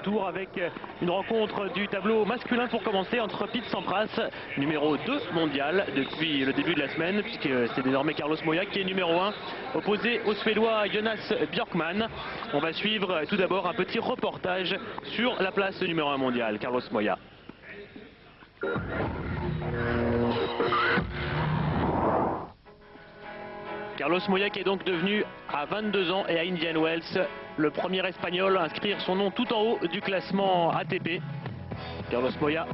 tour avec une rencontre du tableau masculin pour commencer entre Pete Sampras, numéro 2 mondial depuis le début de la semaine, puisque c'est désormais Carlos Moya qui est numéro 1, opposé au Suédois Jonas Björkman. On va suivre tout d'abord un petit reportage sur la place de numéro 1 mondial, Carlos Moya. Carlos Moya qui est donc devenu à 22 ans et à Indian Wells le premier espagnol à inscrire son nom tout en haut du classement ATP. Carlos Moya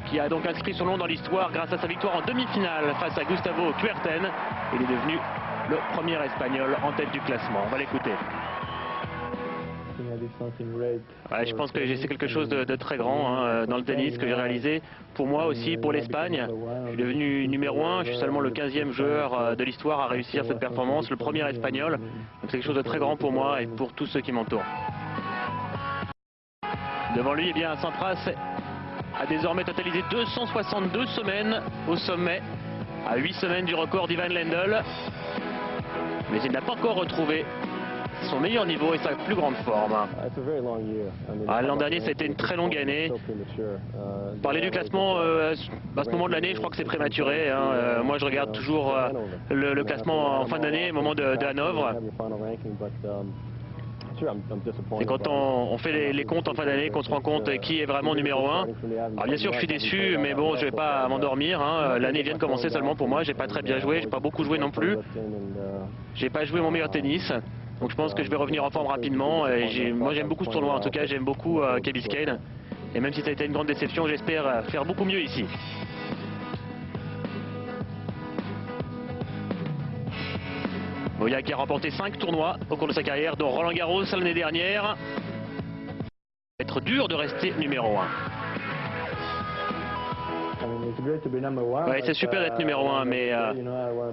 qui a donc inscrit son nom dans l'histoire grâce à sa victoire en demi-finale face à Gustavo Kuerten. Il est devenu le premier espagnol en tête du classement. On va l'écouter. Ouais, je pense que c'est quelque chose de très grand dans le tennis que j'ai réalisé. Pour moi aussi, pour l'Espagne, je suis devenu numéro 1. Je suis seulement le 15e joueur de l'histoire à réussir cette performance, le premier espagnol. Donc c'est quelque chose de très grand pour moi et pour tous ceux qui m'entourent. Devant lui, eh bien, Sampras a désormais totalisé 262 semaines au sommet, à 8 semaines du record d'Ivan Lendl. Mais il n'a pas encore retrouvé son meilleur niveau et sa plus grande forme. L'an dernier, ça a été une très longue année. Parler du classement à ce moment de l'année, je crois que c'est prématuré. Moi, je regarde toujours le classement en fin d'année, au moment de Hanovre. Et quand on fait les comptes en fin d'année, qu'on se rend compte qui est vraiment numéro 1. Alors bien sûr, je suis déçu, mais bon, je vais pas m'endormir. L'année vient de commencer seulement pour moi. J'ai pas très bien joué, j'ai pas beaucoup joué non plus. J'ai pas joué mon meilleur tennis. Donc je pense que je vais revenir en forme rapidement. Et moi j'aime beaucoup ce tournoi, en tout cas j'aime beaucoup Key Biscayne. Et même si ça a été une grande déception, j'espère faire beaucoup mieux ici. Moya qui a remporté 5 tournois au cours de sa carrière, dont Roland Garros l'année dernière. Ça va être dur de rester numéro 1. Ouais, c'est super d'être numéro 1, mais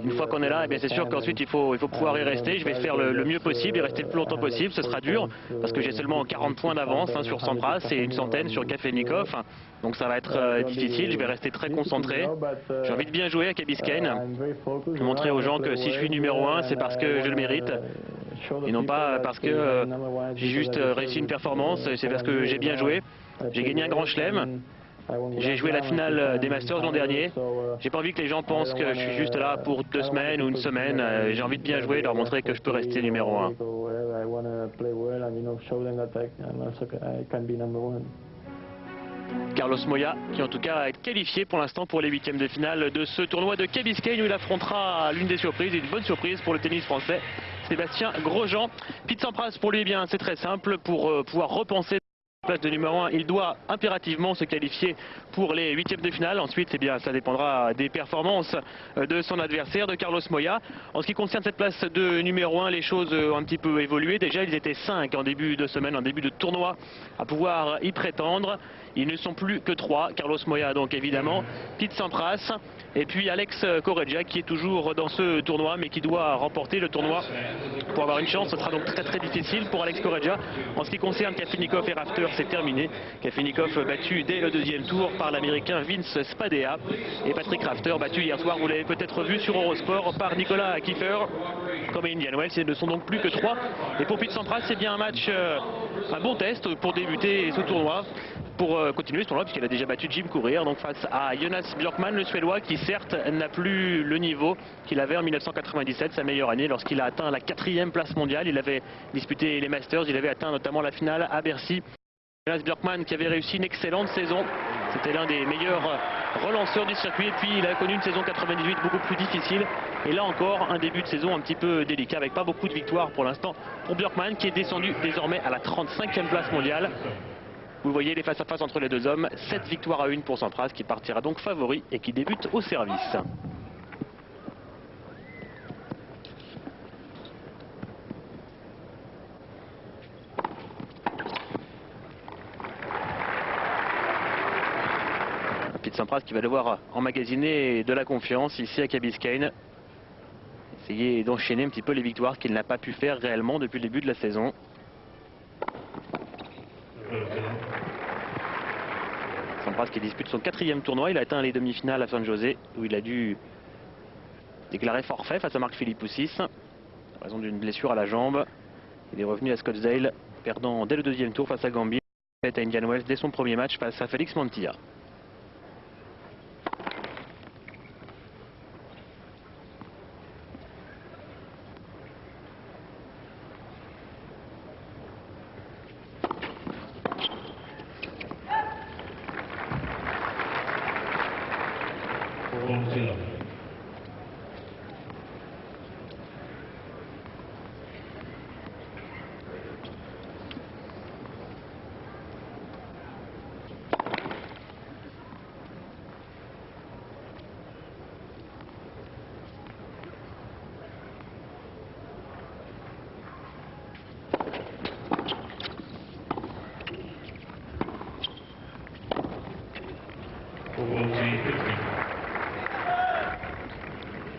une fois qu'on est là, c'est sûr qu'ensuite il faut pouvoir y rester. Je vais faire le mieux possible et rester le plus longtemps possible. Ce sera dur parce que j'ai seulement 40 points d'avance sur Sampras et une centaine sur Kafelnikov. Donc ça va être difficile, je vais rester très concentré. J'ai envie de bien jouer à Key Biscayne. Je vais montrer aux gens que si je suis numéro 1, c'est parce que je le mérite. Et non pas parce que j'ai juste réussi une performance, c'est parce que j'ai bien joué. J'ai gagné un grand chelem. J'ai joué la finale des Masters l'an dernier. J'ai pas envie que les gens pensent que je suis juste là pour 2 semaines ou une semaine. J'ai envie de bien jouer et leur montrer que je peux rester numéro 1. Carlos Moya qui en tout cas est qualifié pour l'instant pour les 8e de finale de ce tournoi de Key Biscayne où il affrontera l'une des surprises, et une bonne surprise pour le tennis français, Sébastien Grosjean. Pete Sampras pour lui, eh bien c'est très simple, pour pouvoir repenser place de numéro 1, il doit impérativement se qualifier pour les 8e de finale. Ensuite, eh bien, ça dépendra des performances de son adversaire, de Carlos Moya. En ce qui concerne cette place de numéro 1, les choses ont un petit peu évolué. Déjà, ils étaient 5 en début de semaine, en début de tournoi, à pouvoir y prétendre. Ils ne sont plus que 3. Carlos Moya, donc évidemment, Pete Sampras, et puis Alex Correggia, qui est toujours dans ce tournoi, mais qui doit remporter le tournoi pour avoir une chance. Ce sera donc très difficile pour Alex Correggia. En ce qui concerne Kafelnikov et Rafter, c'est terminé. Kafelnikov battu dès le 2e tour par l'américain Vince Spadea. Et Patrick Rafter battu hier soir, vous l'avez peut-être vu sur Eurosport, par Nicolas Kiefer, comme à Indian Wells. Ils ne sont donc plus que 3. Et pour Pete Sampras, c'est bien un match, un bon test pour débuter ce tournoi, pour continuer ce tournoi, puisqu'il a déjà battu Jim Courier, donc face à Jonas Björkman, le Suédois, qui certes n'a plus le niveau qu'il avait en 1997, sa meilleure année, lorsqu'il a atteint la 4e place mondiale. Il avait disputé les Masters, il avait atteint notamment la finale à Bercy. Jonas Björkman qui avait réussi une excellente saison, c'était l'un des meilleurs relanceurs du circuit, et puis il a connu une saison 98 beaucoup plus difficile, et là encore un début de saison un petit peu délicat, avec pas beaucoup de victoires pour l'instant pour Björkman, qui est descendu désormais à la 35e place mondiale. Vous voyez les face-à-face entre les deux hommes, 7 victoires à 1 pour Sampras, qui partira donc favori et qui débute au service. Pete Sampras qui va devoir emmagasiner de la confiance ici à Key Biscayne. Essayer d'enchaîner un petit peu les victoires qu'il n'a pas pu faire réellement depuis le début de la saison. Sampras qui dispute son 4e tournoi, il a atteint les demi-finales à San José où il a dû déclarer forfait face à Mark Philippoussis en raison d'une blessure à la jambe. Il est revenu à Scottsdale perdant dès le 2e tour face à Gambit. À Indian Wells dès son premier match face à Félix Mantilla.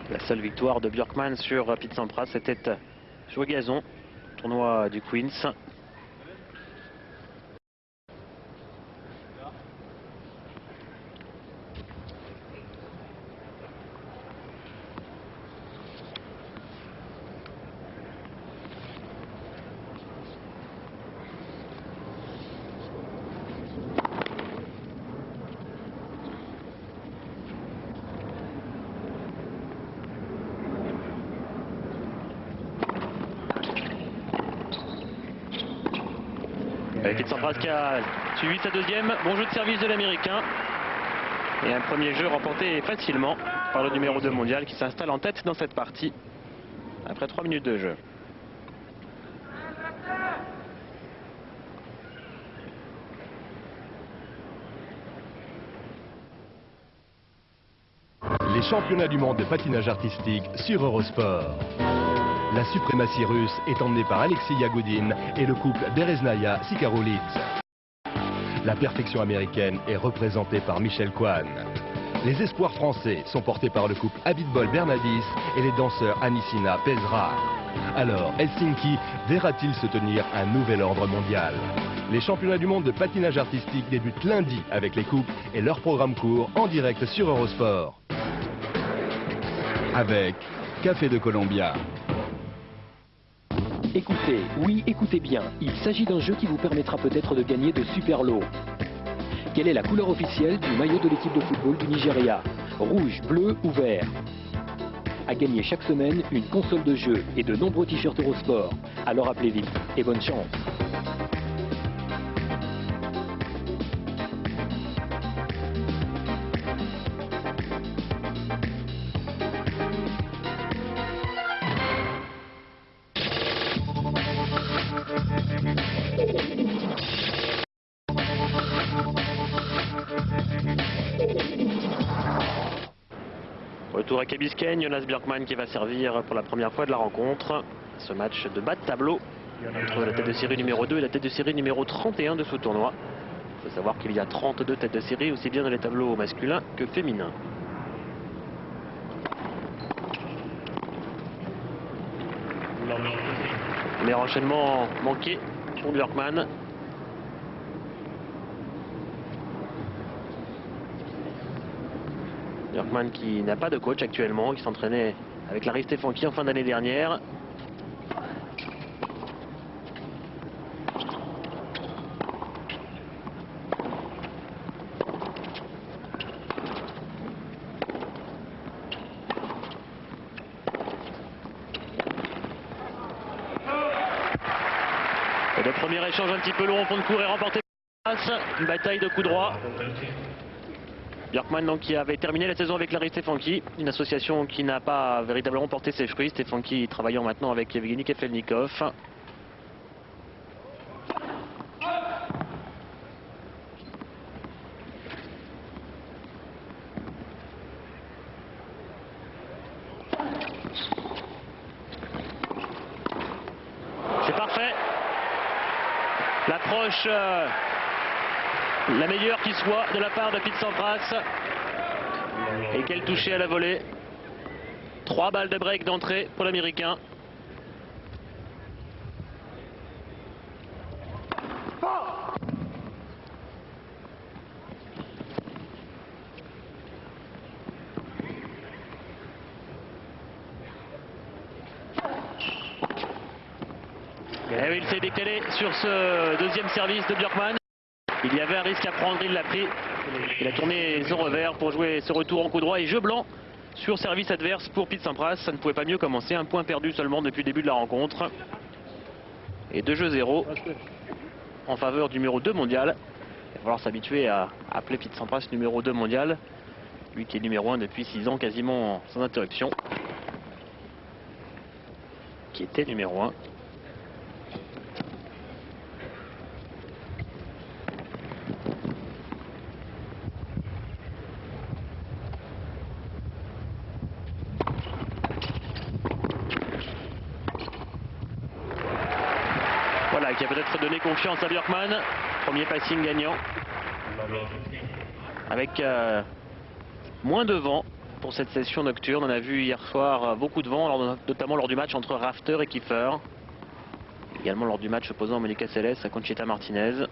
La seule victoire de Björkman sur Pete Sampras, c'était sur gazon, tournoi du Queens. Pete Sampras qui a suivi sa deuxième. Bon jeu de service de l'Américain. Et un premier jeu remporté facilement par le numéro 2 mondial qui s'installe en tête dans cette partie après 3 minutes de jeu. Les championnats du monde de patinage artistique sur Eurosport. La suprématie russe est emmenée par Alexei Yagoudine et le couple Bereznaya-Sikaroulidze. La perfection américaine est représentée par Michel Kwan. Les espoirs français sont portés par le couple Abitbol-Bernadis et les danseurs Anissina Pezra. Alors, Helsinki verra-t-il se tenir un nouvel ordre mondial? Les championnats du monde de patinage artistique débutent lundi avec les couples et leur programme court en direct sur Eurosport. Avec Café de Colombia. Écoutez, oui, écoutez bien. Il s'agit d'un jeu qui vous permettra peut-être de gagner de super lots. Quelle est la couleur officielle du maillot de l'équipe de football du Nigeria? Rouge, bleu ou vert? À gagner chaque semaine une console de jeu et de nombreux t-shirts Eurosport. Alors appelez vite et bonne chance. Retour à Key Biscayne, Jonas Björkman qui va servir pour la première fois de la rencontre. Ce match de bas de tableau entre la tête de série numéro 2 et la tête de série numéro 31 de ce tournoi. Il faut savoir qu'il y a 32 têtes de série aussi bien dans les tableaux masculins que féminins. Mais enchaînement manqué pour Björkman. Björkman qui n'a pas de coach actuellement, qui s'entraînait avec Larry Stefanki en fin d'année dernière. Et le premier échange un petit peu long au fond de cours est remporté par une bataille de coups droits. Björkman donc, qui avait terminé la saison avec Larry Stefanki, une association qui n'a pas véritablement porté ses fruits. Stefanki travaillant maintenant avec Evgeny Kefelnikov. C'est parfait. L'approche la meilleure qui soit de la part de Pete Sampras. Et quel toucher à la volée. 3 balles de break d'entrée pour l'Américain. Et oui, il s'est décalé sur ce deuxième service de Björkman. Il y avait un risque à prendre, il l'a pris. Il a tourné son revers pour jouer ce retour en coup droit et jeu blanc sur service adverse pour Pete Sampras. Ça ne pouvait pas mieux commencer. Un point perdu seulement depuis le début de la rencontre. Et 2-0 en faveur du numéro 2 mondial. Il va falloir s'habituer à appeler Pete Sampras numéro 2 mondial. Lui qui est numéro 1 depuis 6 ans quasiment sans interruption. Qui était numéro 1. Voilà, qui a peut-être donné confiance à Björkman. Premier passing gagnant. Avec moins de vent pour cette session nocturne. On a vu hier soir beaucoup de vent, notamment lors du match entre Rafter et Kiefer. Également lors du match opposant Monica Seles à Conchita Martinez.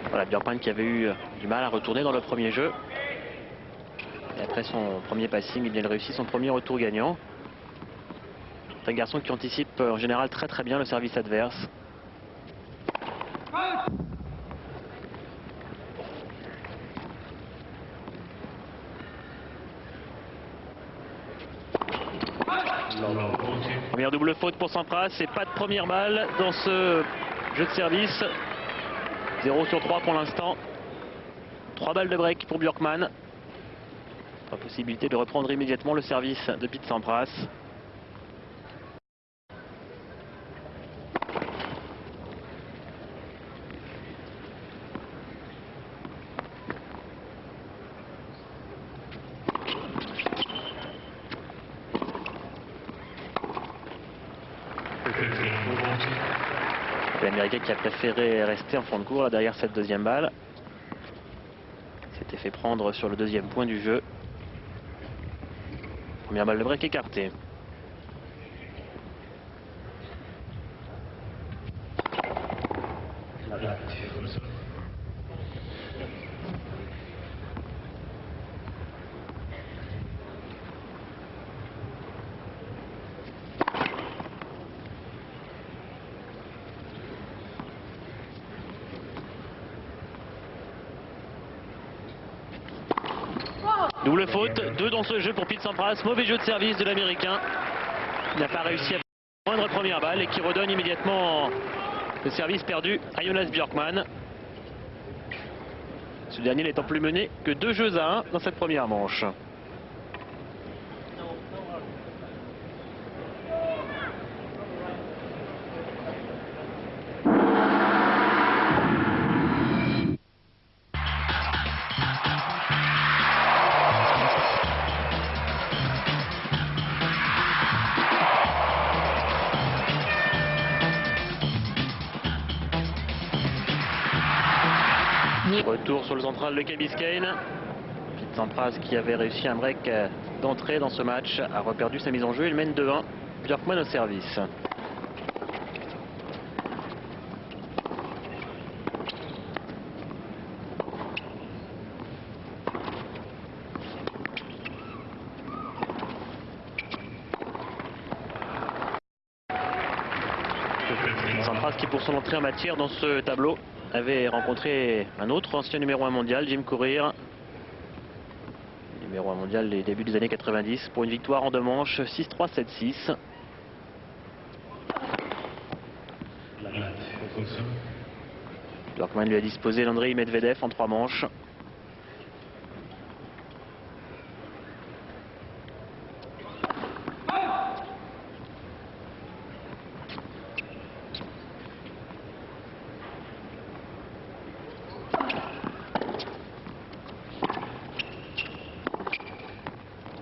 Voilà, Björkman qui avait eu du mal à retourner dans le premier jeu. Et après son premier passing, il réussit son premier retour gagnant. C'est un garçon qui anticipe en général très très bien le service adverse. Première double faute pour Sampras et pas de première balle dans ce jeu de service. 0 sur 3 pour l'instant. 3 balles de break pour Björkman. Pas possibilité de reprendre immédiatement le service de Pete Sampras. L'Américain qui a préféré rester en fond de cours là, derrière cette deuxième balle. S'était fait prendre sur le deuxième point du jeu. Première balle de break écartée. Double faute, 2 dans ce jeu pour Pete Sampras. Mauvais jeu de service de l'Américain. Il n'a pas réussi à faire moindre première balle et qui redonne immédiatement le service perdu à Jonas Björkman. Ce dernier n'étant plus mené que 2 jeux à 1 dans cette première manche. Retour sur le central de Key Biscayne. Pete Sampras qui avait réussi un break d'entrée dans ce match a reperdu sa mise en jeu. Il mène 2-1. Björkman au service. Sampras qui pour son entrée en matière dans ce tableau avait rencontré un autre ancien numéro 1 mondial, Jim Courier. Numéro 1 mondial des débuts des années 90 pour une victoire en 2 manches, 6-3, 7-6. Björkman lui a disposé l'Andrei Medvedev en 3 manches.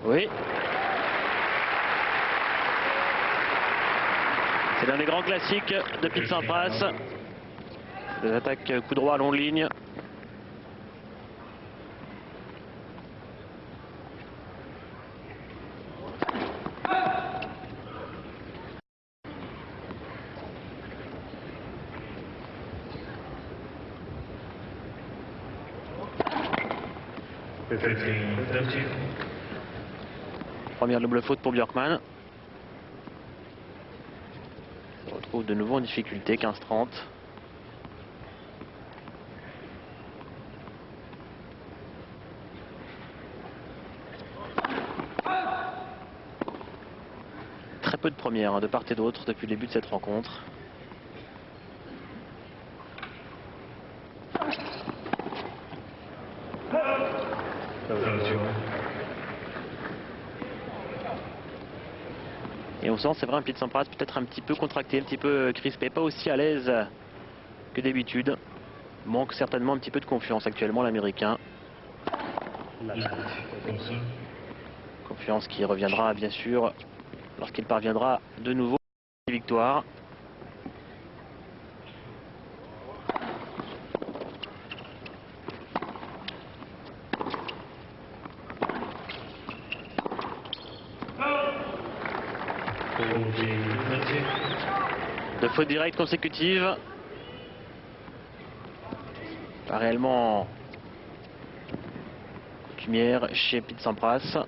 Oui. C'est l'un des grands classiques de Pete Sampras. Des attaques coup droit à longue ligne. Première double faute pour Björkman. Il se retrouve de nouveau en difficulté, 15-30. Très peu de premières de part et d'autre depuis le début de cette rencontre. Et on sent, c'est vrai, un Pete Sampras peut-être un petit peu contracté, un petit peu crispé, pas aussi à l'aise que d'habitude. Manque certainement un petit peu de confiance actuellement, l'Américain. Confiance qui reviendra bien sûr lorsqu'il parviendra de nouveau à la victoire. De fautes directes consécutives. Pas réellement coutumière chez Pete Sampras.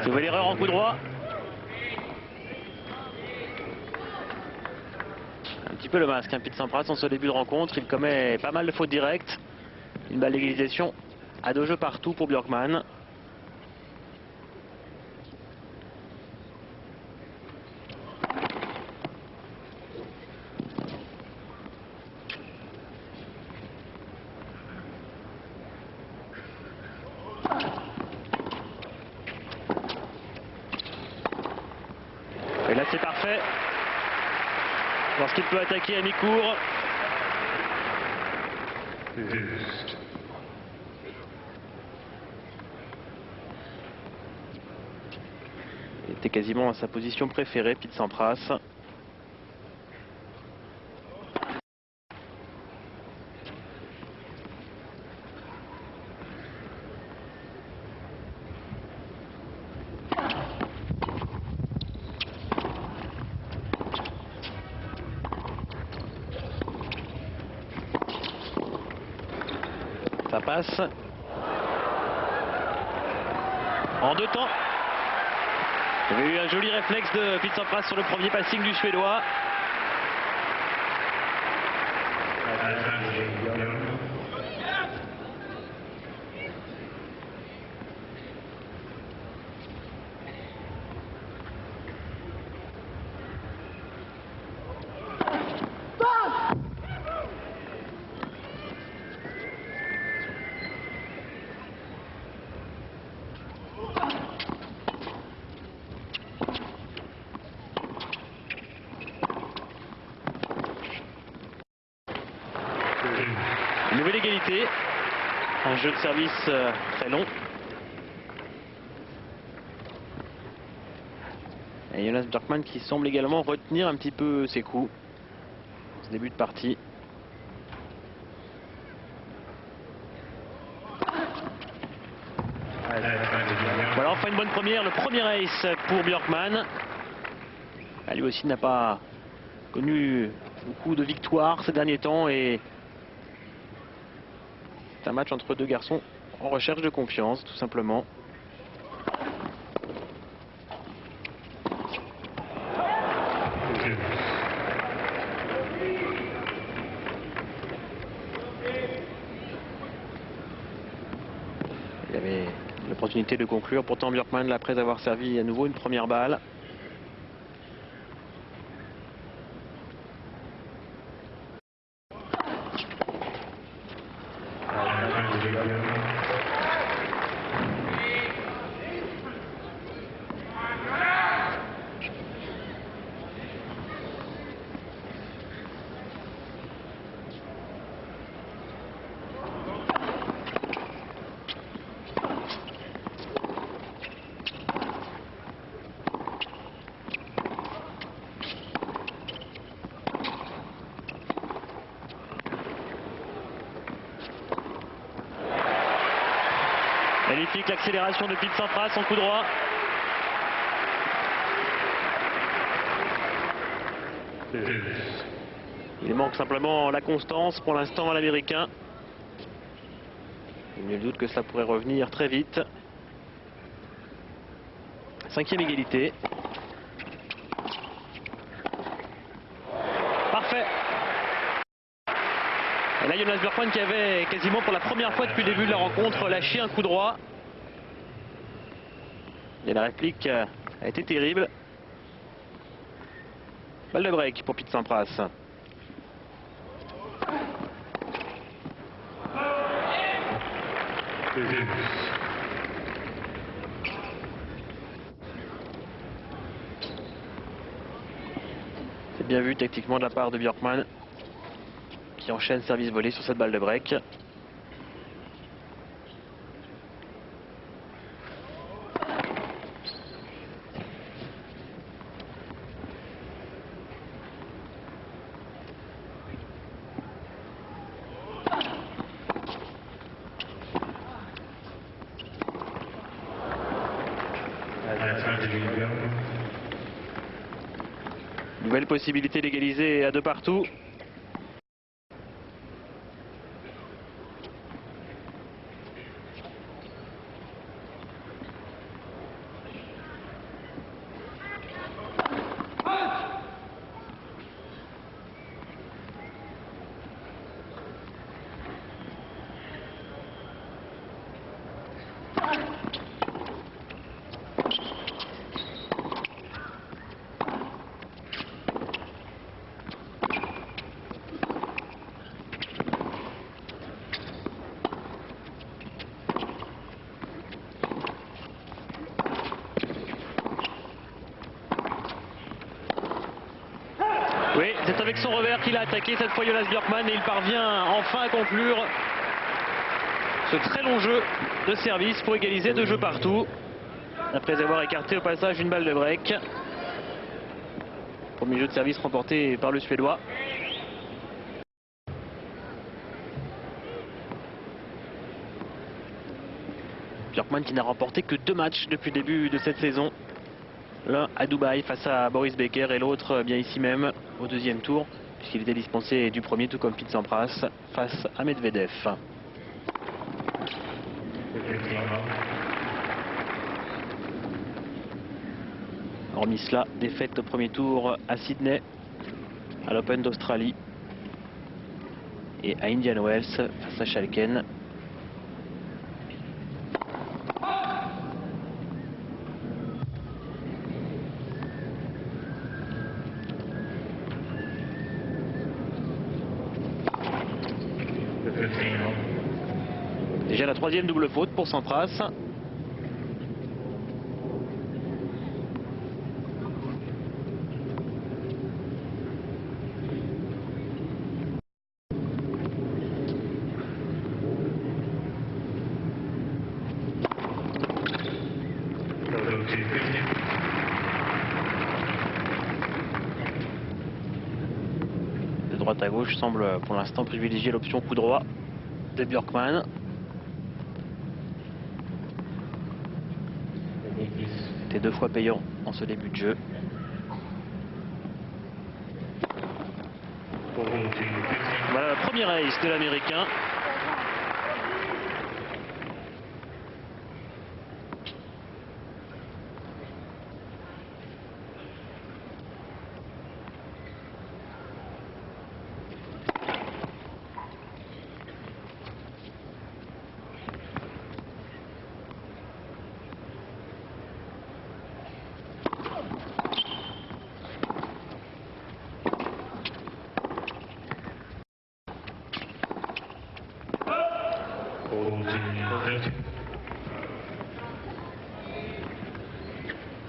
Nouvelle erreur en coup droit. Un petit peu le masque, Pete Sampras en ce début de rencontre. Il commet pas mal de fautes directes. Une balle d'égalisation à 2 jeux partout pour Björkman. Et là c'est parfait. Lorsqu'il peut attaquer à mi-court. Il était quasiment à sa position préférée, Pete Sampras. Ça passe. En 2 temps. Il y avait eu un joli réflexe de Pete Sampras sur le premier passing du Suédois. Une nouvelle égalité. Un jeu de service très long. Et Jonas Björkman qui semble également retenir un petit peu ses coups. Ce début de partie. Voilà, enfin une bonne première. Le premier ace pour Björkman. Lui aussi n'a pas connu beaucoup de victoires ces derniers temps et c'est un match entre deux garçons en recherche de confiance, tout simplement. Il avait l'opportunité de conclure, pourtant Björkman, après avoir servi à nouveau une première balle. Magnifique l'accélération de Pete Sampras en coup droit. Il manque simplement la constance pour l'instant à l'américain. Il n'y a nul doute que ça pourrait revenir très vite. 5e égalité. Parfait. Et là, Jonas Björkman qui avait quasiment pour la première fois depuis le début de la rencontre lâché un coup droit. Et la réplique a été terrible. Balle de break pour Pete Sampras. C'est bien vu tactiquement de la part de Björkman qui enchaîne service volé sur cette balle de break. Nouvelle possibilité d'égaliser à 2 partout. Oui, c'est avec son revers qu'il a attaqué cette fois Jonas Björkman et il parvient enfin à conclure ce très long jeu de service pour égaliser 2 jeux partout. Après avoir écarté au passage une balle de break. Premier jeu de service remporté par le Suédois. Björkman qui n'a remporté que 2 matchs depuis le début de cette saison. L'un à Dubaï face à Boris Becker et l'autre bien ici même au 2e tour puisqu'il était dispensé du premier tout comme Pete Sampras face à Medvedev. Hormis cela, défaite au premier tour à Sydney, à l'Open d'Australie et à Indian Wells face à Schalken. Déjà la 3e double faute pour Sampras. De droite à gauche semble pour l'instant privilégier l'option coup droit de Björkman. C'était 2 fois payant en ce début de jeu. Voilà le premier ace de l'américain.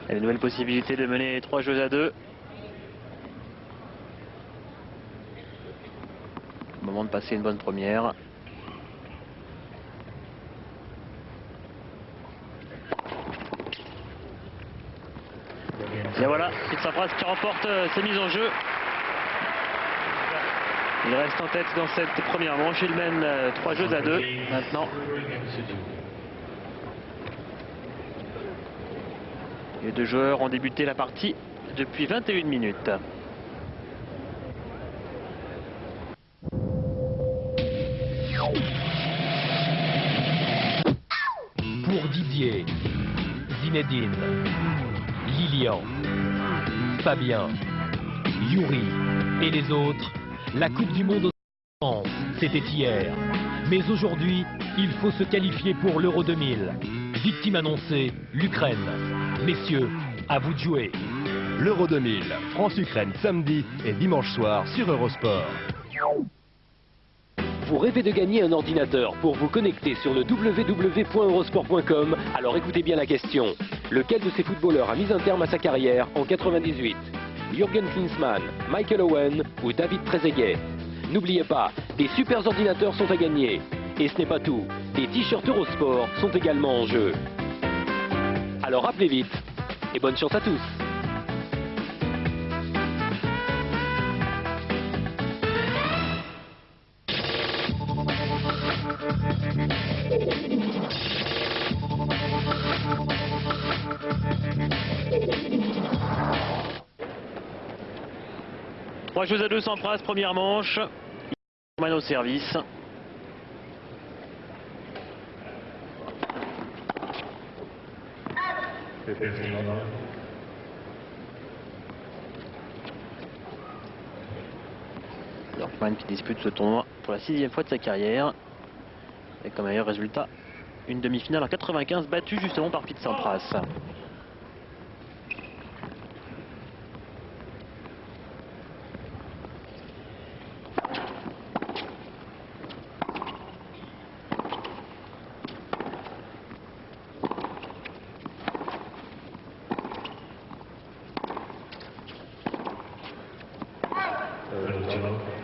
Il y a une nouvelle possibilité de mener 3 jeux à 2. Moment de passer une bonne première. Et voilà, Pete Sampras qui remporte ses mises en jeu. Il reste en tête dans cette première manche. Il mène 3 jeux à 2 maintenant. Les deux joueurs ont débuté la partie depuis 21 minutes. Pour Didier, Zinedine, Lilian, Fabien, Yuri et les autres, la Coupe du Monde aux France, c'était hier. Mais aujourd'hui, il faut se qualifier pour l'Euro 2000. Victime annoncée, l'Ukraine. Messieurs, à vous de jouer. L'Euro 2000, France-Ukraine samedi et dimanche soir sur Eurosport. Vous rêvez de gagner un ordinateur pour vous connecter sur le www.eurosport.com? Alors écoutez bien la question. Lequel de ces footballeurs a mis un terme à sa carrière en 98? Jürgen Klinsmann, Michael Owen ou David Trezeguet? N'oubliez pas, des super ordinateurs sont à gagner. Et ce n'est pas tout, des t-shirts Eurosport sont également en jeu. Alors appelez vite et bonne chance à tous. Trois choses à deux sans Sampras, première manche. Man au service. Björkman qui dispute ce tournoi pour la 6e fois de sa carrière. Et comme meilleur résultat, une demi-finale en 95 battue justement par Pete Sampras.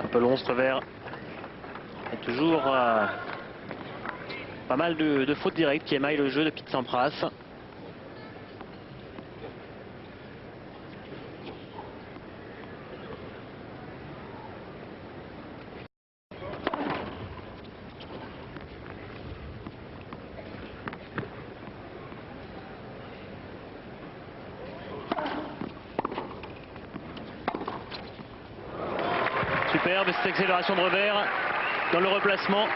Apollon se revers. Et toujours pas mal de fautes directes qui émaillent le jeu de Pete Sampras. Superbe cette accélération de revers dans le replacement.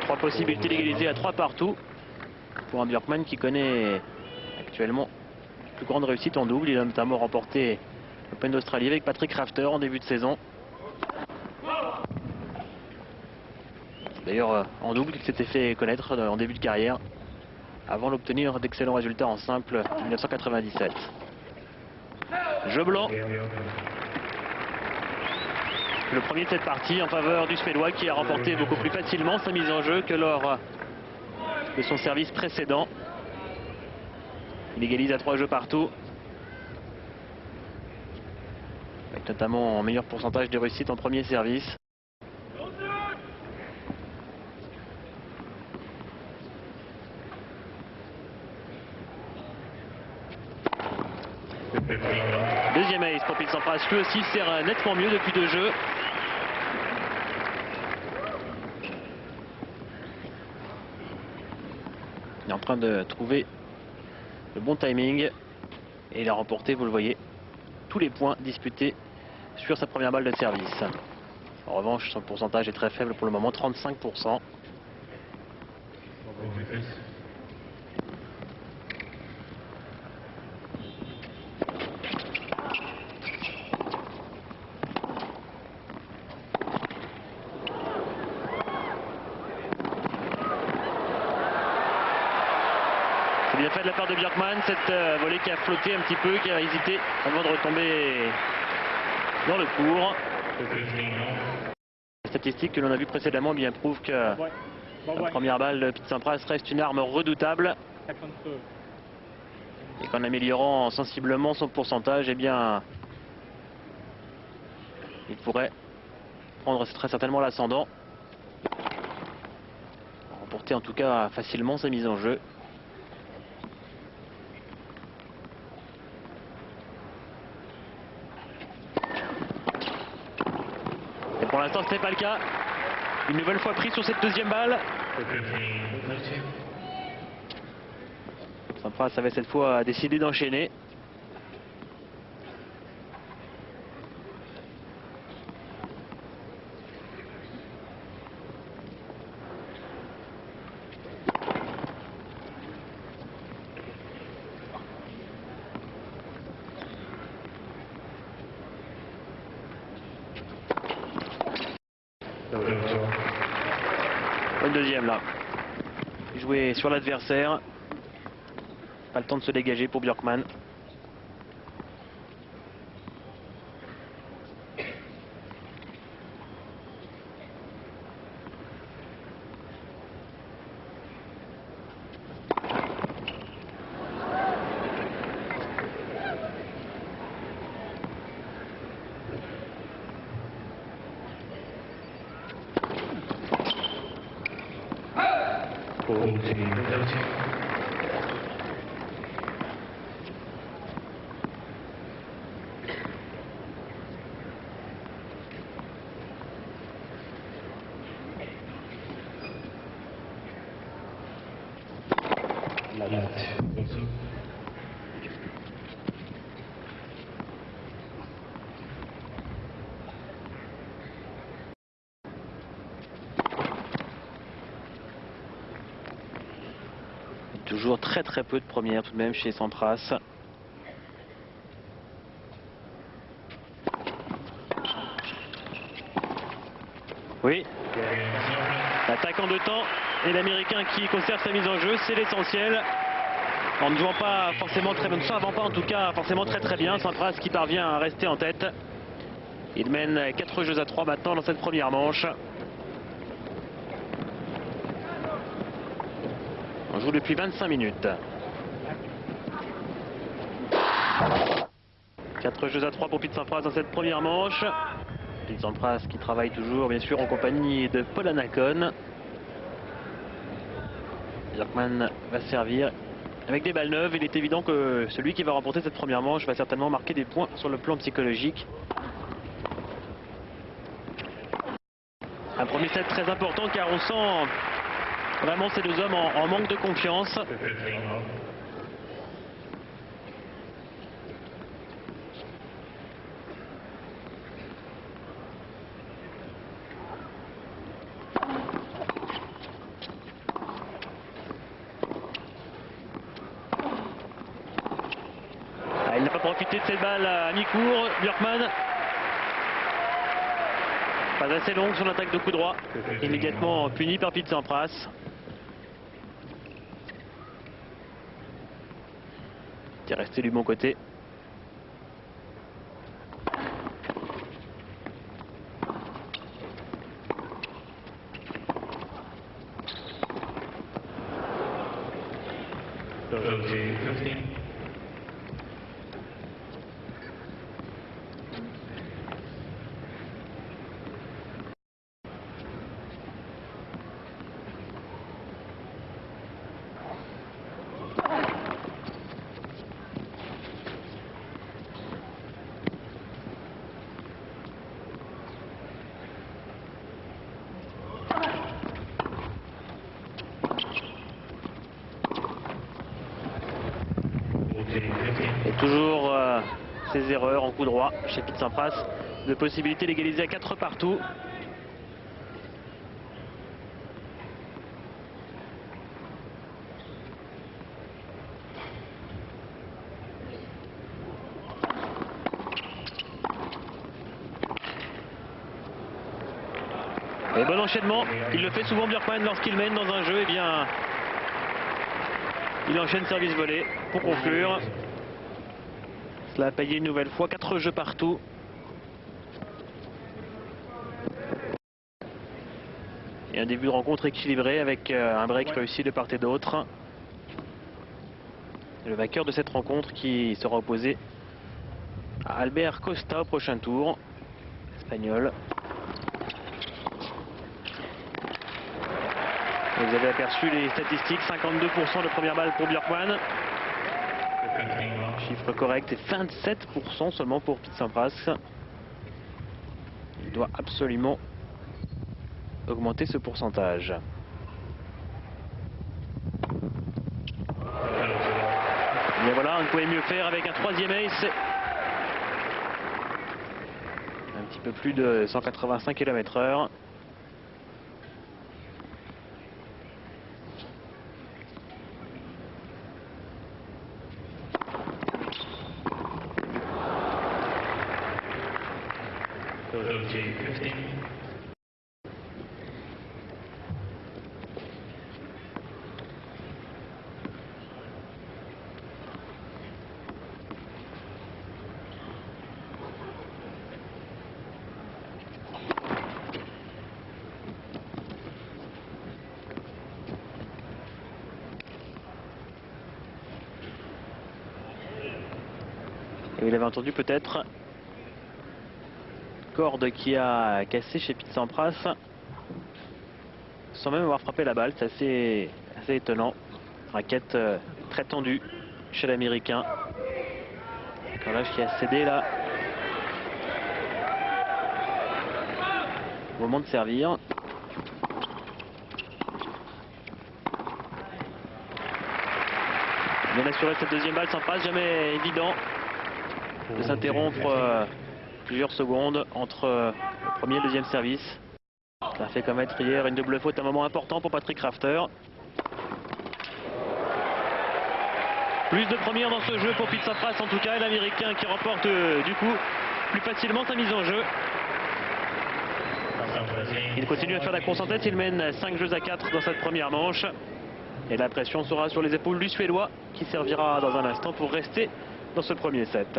Trois possibilités d'égaliser à 3 partout pour un Björkman qui connaît actuellement la plus grande réussite en double. Il a notamment remporté l'Open d'Australie avec Patrick Rafter en début de saison. D'ailleurs en double il s'était fait connaître en début de carrière avant d'obtenir d'excellents résultats en simple en 1997. Jeu blanc. Le premier de cette partie en faveur du Suédois qui a remporté beaucoup plus facilement sa mise en jeu que lors de son service précédent. Il égalise à 3 jeux partout. Avec notamment un meilleur pourcentage de réussite en premier service. Deuxième ace pour Pete Sampras, lui aussi sert nettement mieux depuis 2 jeux. Il est en train de trouver le bon timing et il a remporté, vous le voyez, tous les points disputés sur sa première balle de service. En revanche, son pourcentage est très faible pour le moment, 35%. C'est bien fait de la part de Björkman, cette volée qui a flotté un petit peu, qui a hésité avant de retomber dans le court. Les statistiques que l'on a vues précédemment bien prouvent que la première balle de Pete Sampras reste une arme redoutable. Et qu'en améliorant sensiblement son pourcentage, eh bien, il pourrait prendre très certainement l'ascendant. Remporter en tout cas facilement sa mise en jeu. Et pour l'instant, ce n'est pas le cas. Une nouvelle fois pris sur cette deuxième balle. Sampras avait cette fois décidé d'enchaîner. Bonne deuxième là. Joué sur l'adversaire. Pas le temps de se dégager pour Björkman. Toujours très peu de premières tout de même chez Sampras. Oui. L'attaque en deux temps et l'Américain qui conserve sa mise en jeu, c'est l'essentiel. En ne jouant pas forcément très bien, ça avant pas en tout cas forcément très bien. Sampras qui parvient à rester en tête. Il mène 4 jeux à 3 maintenant dans cette première manche. On joue depuis 25 minutes. 4 jeux à 3 pour Pete Sampras dans cette première manche. Pete Sampras qui travaille toujours bien sûr en compagnie de Paul Annacone. Björkman va servir avec des balles neuves. Il est évident que celui qui va remporter cette première manche va certainement marquer des points sur le plan psychologique. Un premier set très important car on sent vraiment ces deux hommes en manque de confiance. Il n'a pas profité de cette balle à mi-court. Björkman. Pas assez longue son attaque de coup droit. Immédiatement puni par Pete Sampras. Qui est resté du bon côté. Et toujours ces erreurs en coup droit chez Pete Sampras. De possibilité d'égaliser à 4 partout. Et bon enchaînement. Il le fait souvent Björkman lorsqu'il mène dans un jeu. Et bien, il enchaîne service volé pour conclure. Cela a payé une nouvelle fois 4 jeux partout. Et un début de rencontre équilibré avec un break réussi de part et d'autre. Le vainqueur de cette rencontre qui sera opposé à Albert Costa au prochain tour. Espagnol. Vous avez aperçu les statistiques, 52% de première balle pour Björkman. Chiffre correct et 27% seulement pour Pete Sampras. Il doit absolument augmenter ce pourcentage. Mais voilà, on pouvait mieux faire avec un troisième ace. Un petit peu plus de 185 km/h. Et vous l'avez entendu peut-être, corde qui a cassé chez Pete Sampras sans même avoir frappé la balle. C'est assez étonnant. Raquette très tendue chez l'Américain. Carlage qui a cédé là au moment de servir. Bien assuré cette deuxième balle, Sampras, jamais évident de s'interrompre plusieurs secondes entre le premier et le deuxième service. Ça a fait commettre hier une double faute, un moment important pour Patrick Rafter. Plus de premières dans ce jeu pour Pete Sampras en tout cas, et l'Américain qui remporte du coup plus facilement sa mise en jeu. Il continue à faire la course en tête, il mène 5 jeux à 4 dans cette première manche. Et la pression sera sur les épaules du Suédois qui servira dans un instant pour rester dans ce premier set.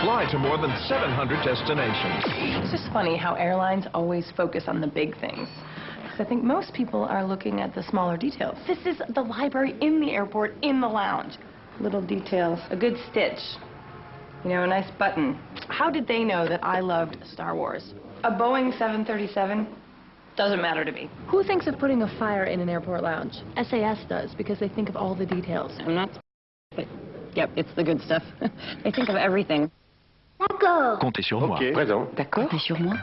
Fly to more than 700 destinations. It's just funny how airlines always focus on the big things. Because I think most people are looking at the smaller details. This is the library in the airport, in the lounge. Little details, a good stitch. You know, a nice button. How did they know that I loved Star Wars? A Boeing 737 doesn't matter to me. Who thinks of putting a fire in an airport lounge? SAS does, because they think of all the details. I'm not, but yep, it's the good stuff. They think of everything. D'accord. Comptez sur moi. Présent. D'accord. Comptez sur moi.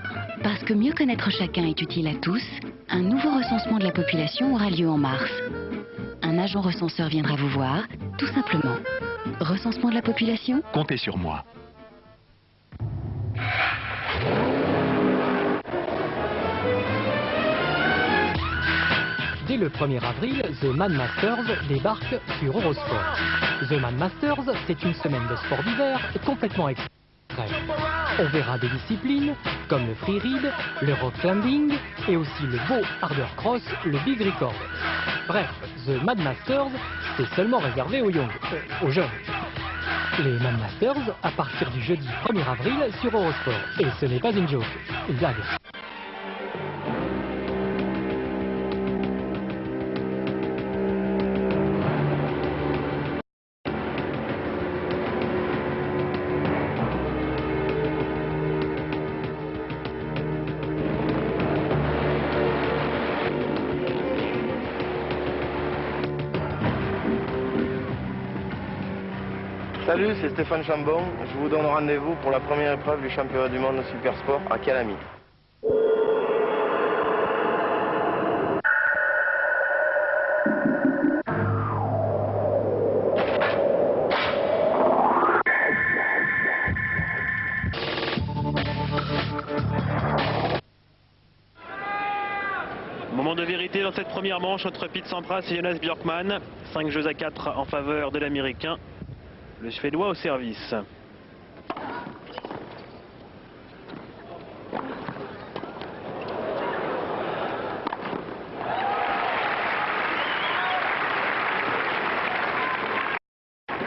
Parce que mieux connaître chacun est utile à tous, un nouveau recensement de la population aura lieu en mars. Un agent recenseur viendra vous voir, tout simplement. Recensement de la population? Comptez sur moi. Dès le 1er avril, The Mad Masters débarque sur Eurosport. The Mad Masters, c'est une semaine de sport d'hiver complètement extrême. On verra des disciplines comme le freeride, le rock climbing et aussi le beau harder cross, le big record. Bref, The Mad Masters, c'est seulement réservé aux young, aux jeunes. Les Mad Masters à partir du jeudi 1er avril sur Eurosport. Et ce n'est pas une joke, une blague. Salut, c'est Stéphane Chambon. Je vous donne rendez-vous pour la première épreuve du championnat du monde de Supersport à Calamy. Moment de vérité dans cette première manche entre Pete Sampras et Jonas Björkman. 5 jeux à 4 en faveur de l'Américain. Le Suédois au service.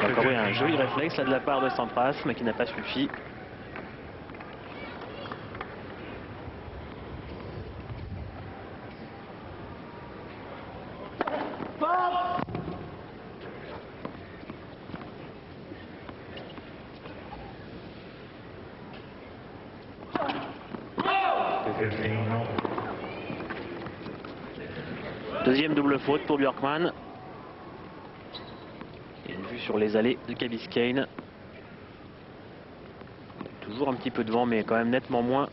Encore eu un joli réflexe là de la part de Sampras, mais qui n'a pas suffi. Deuxième double faute pour Björkman. Et une vue sur les allées de Key Biscayne. Toujours un petit peu de vent, mais quand même nettement moins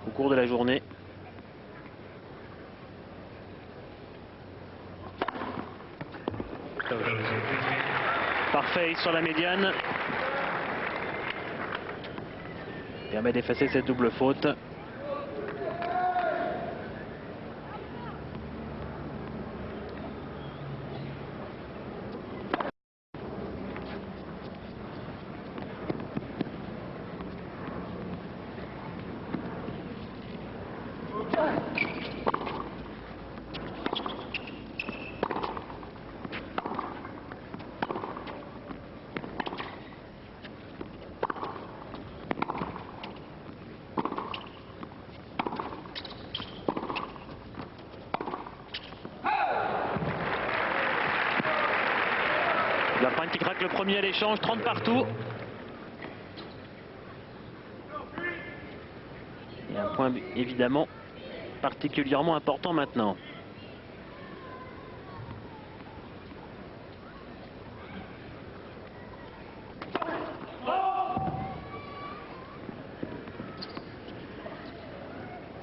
au cours de la journée. Parfait sur la médiane. Permet d'effacer cette double faute. Björkman qui craque le premier à l'échange, 30 partout. Et un point évidemment particulièrement important maintenant.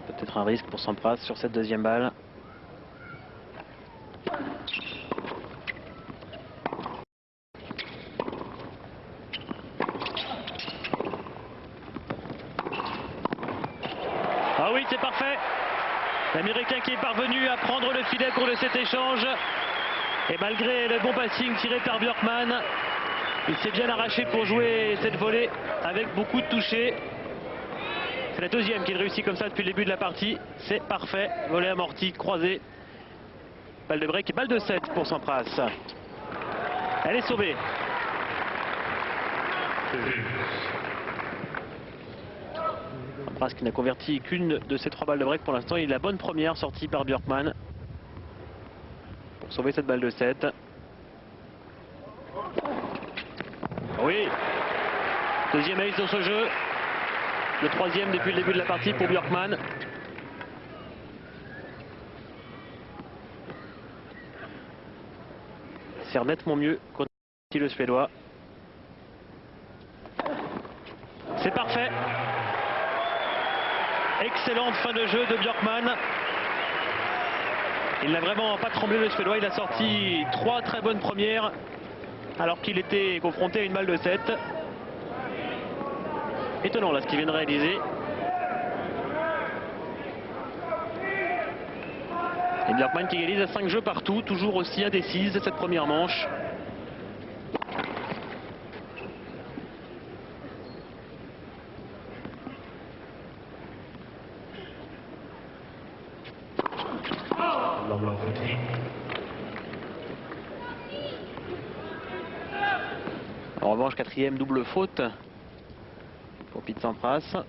Peut-être un risque pour Sampras sur cette deuxième balle. Ah oui, c'est parfait. L'Américain qui est parvenu à prendre le filet pour cet échange. Et malgré le bon passing tiré par Björkman, il s'est bien arraché pour jouer cette volée avec beaucoup de touchés. C'est la deuxième qu'il réussit comme ça depuis le début de la partie. C'est parfait. Volée amortie, croisée. Balle de break et balle de 7 pour Sampras. Elle est sauvée. Sampras qui n'a converti qu'une de ces 3 balles de break pour l'instant. Il a la bonne première sortie par Björkman pour sauver cette balle de 7. Oui. Deuxième ace dans ce jeu. Le troisième depuis le début de la partie pour Björkman. Sert nettement mieux contre le Suédois. C'est parfait. Excellente fin de jeu de Björkman. Il n'a vraiment pas tremblé le Suédois. Il a sorti 3 très bonnes premières alors qu'il était confronté à une balle de 7. Étonnant là ce qu'il vient de réaliser. Et Björkman qui égalise à 5 jeux partout, toujours aussi indécise cette première manche. En revanche, 4e double faute pour Pete Sampras.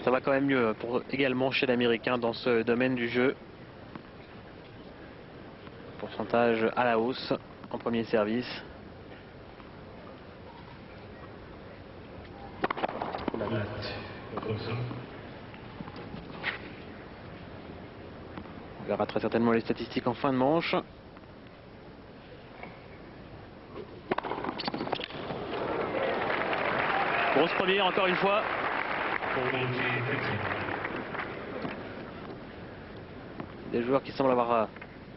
Ça va quand même mieux pour également chez l'Américain dans ce domaine du jeu. Pourcentage à la hausse en premier service. On verra très certainement les statistiques en fin de manche. Grosse première encore une fois. Des joueurs qui semblent avoir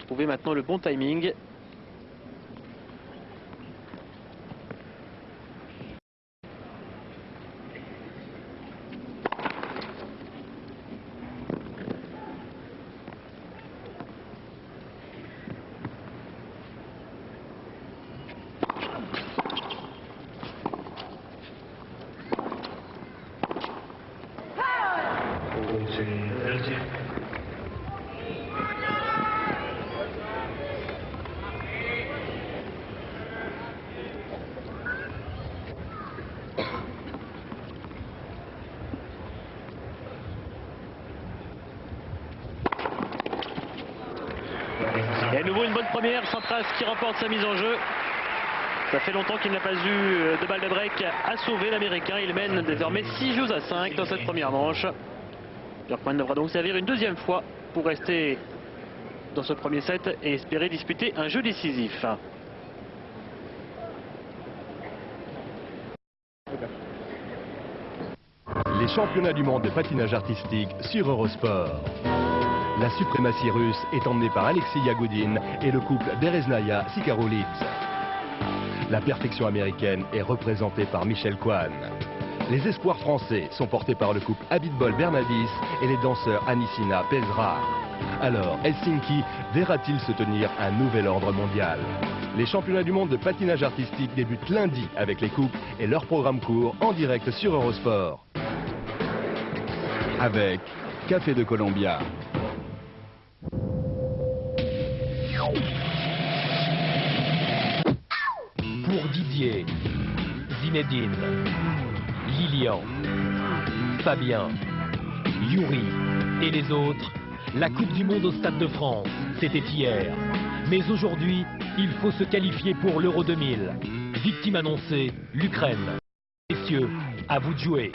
trouvé maintenant le bon timing. À nouveau une bonne première, Sampras qui remporte sa mise en jeu. Ça fait longtemps qu'il n'a pas eu de balle de break à sauver l'Américain. Il mène désormais 6-5 dans cette première manche. Björkman devra donc servir une deuxième fois pour rester dans ce premier set et espérer disputer un jeu décisif. Les championnats du monde de patinage artistique sur Eurosport. La suprématie russe est emmenée par Alexei Yagoudine et le couple Bereznaya-Sikarolidze. La perfection américaine est représentée par Michel Kwan. Les espoirs français sont portés par le couple Abitbol-Bernadis et les danseurs Anissina Pelzrar. Alors, Helsinki verra-t-il se tenir un nouvel ordre mondial? Les championnats du monde de patinage artistique débutent lundi avec les couples et leur programme court en direct sur Eurosport. Avec Café de Colombia. Pour Didier, Zinedine, Lilian, Fabien, Yuri et les autres, la Coupe du Monde au Stade de France, c'était hier. Mais aujourd'hui, il faut se qualifier pour l'Euro 2000. Victime annoncée, l'Ukraine. Messieurs, à vous de jouer.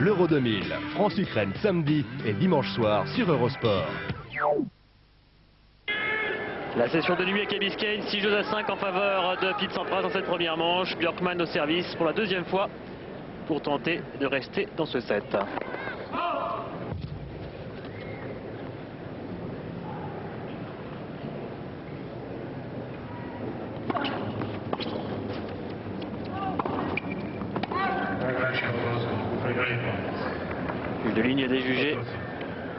L'Euro 2000, France-Ukraine samedi et dimanche soir sur Eurosport. La session de nuit à Key Biscayne, 6-5 en faveur de Pete Sampras dans cette première manche. Björkman au service pour la deuxième fois pour tenter de rester dans ce set. Une ligne est jugée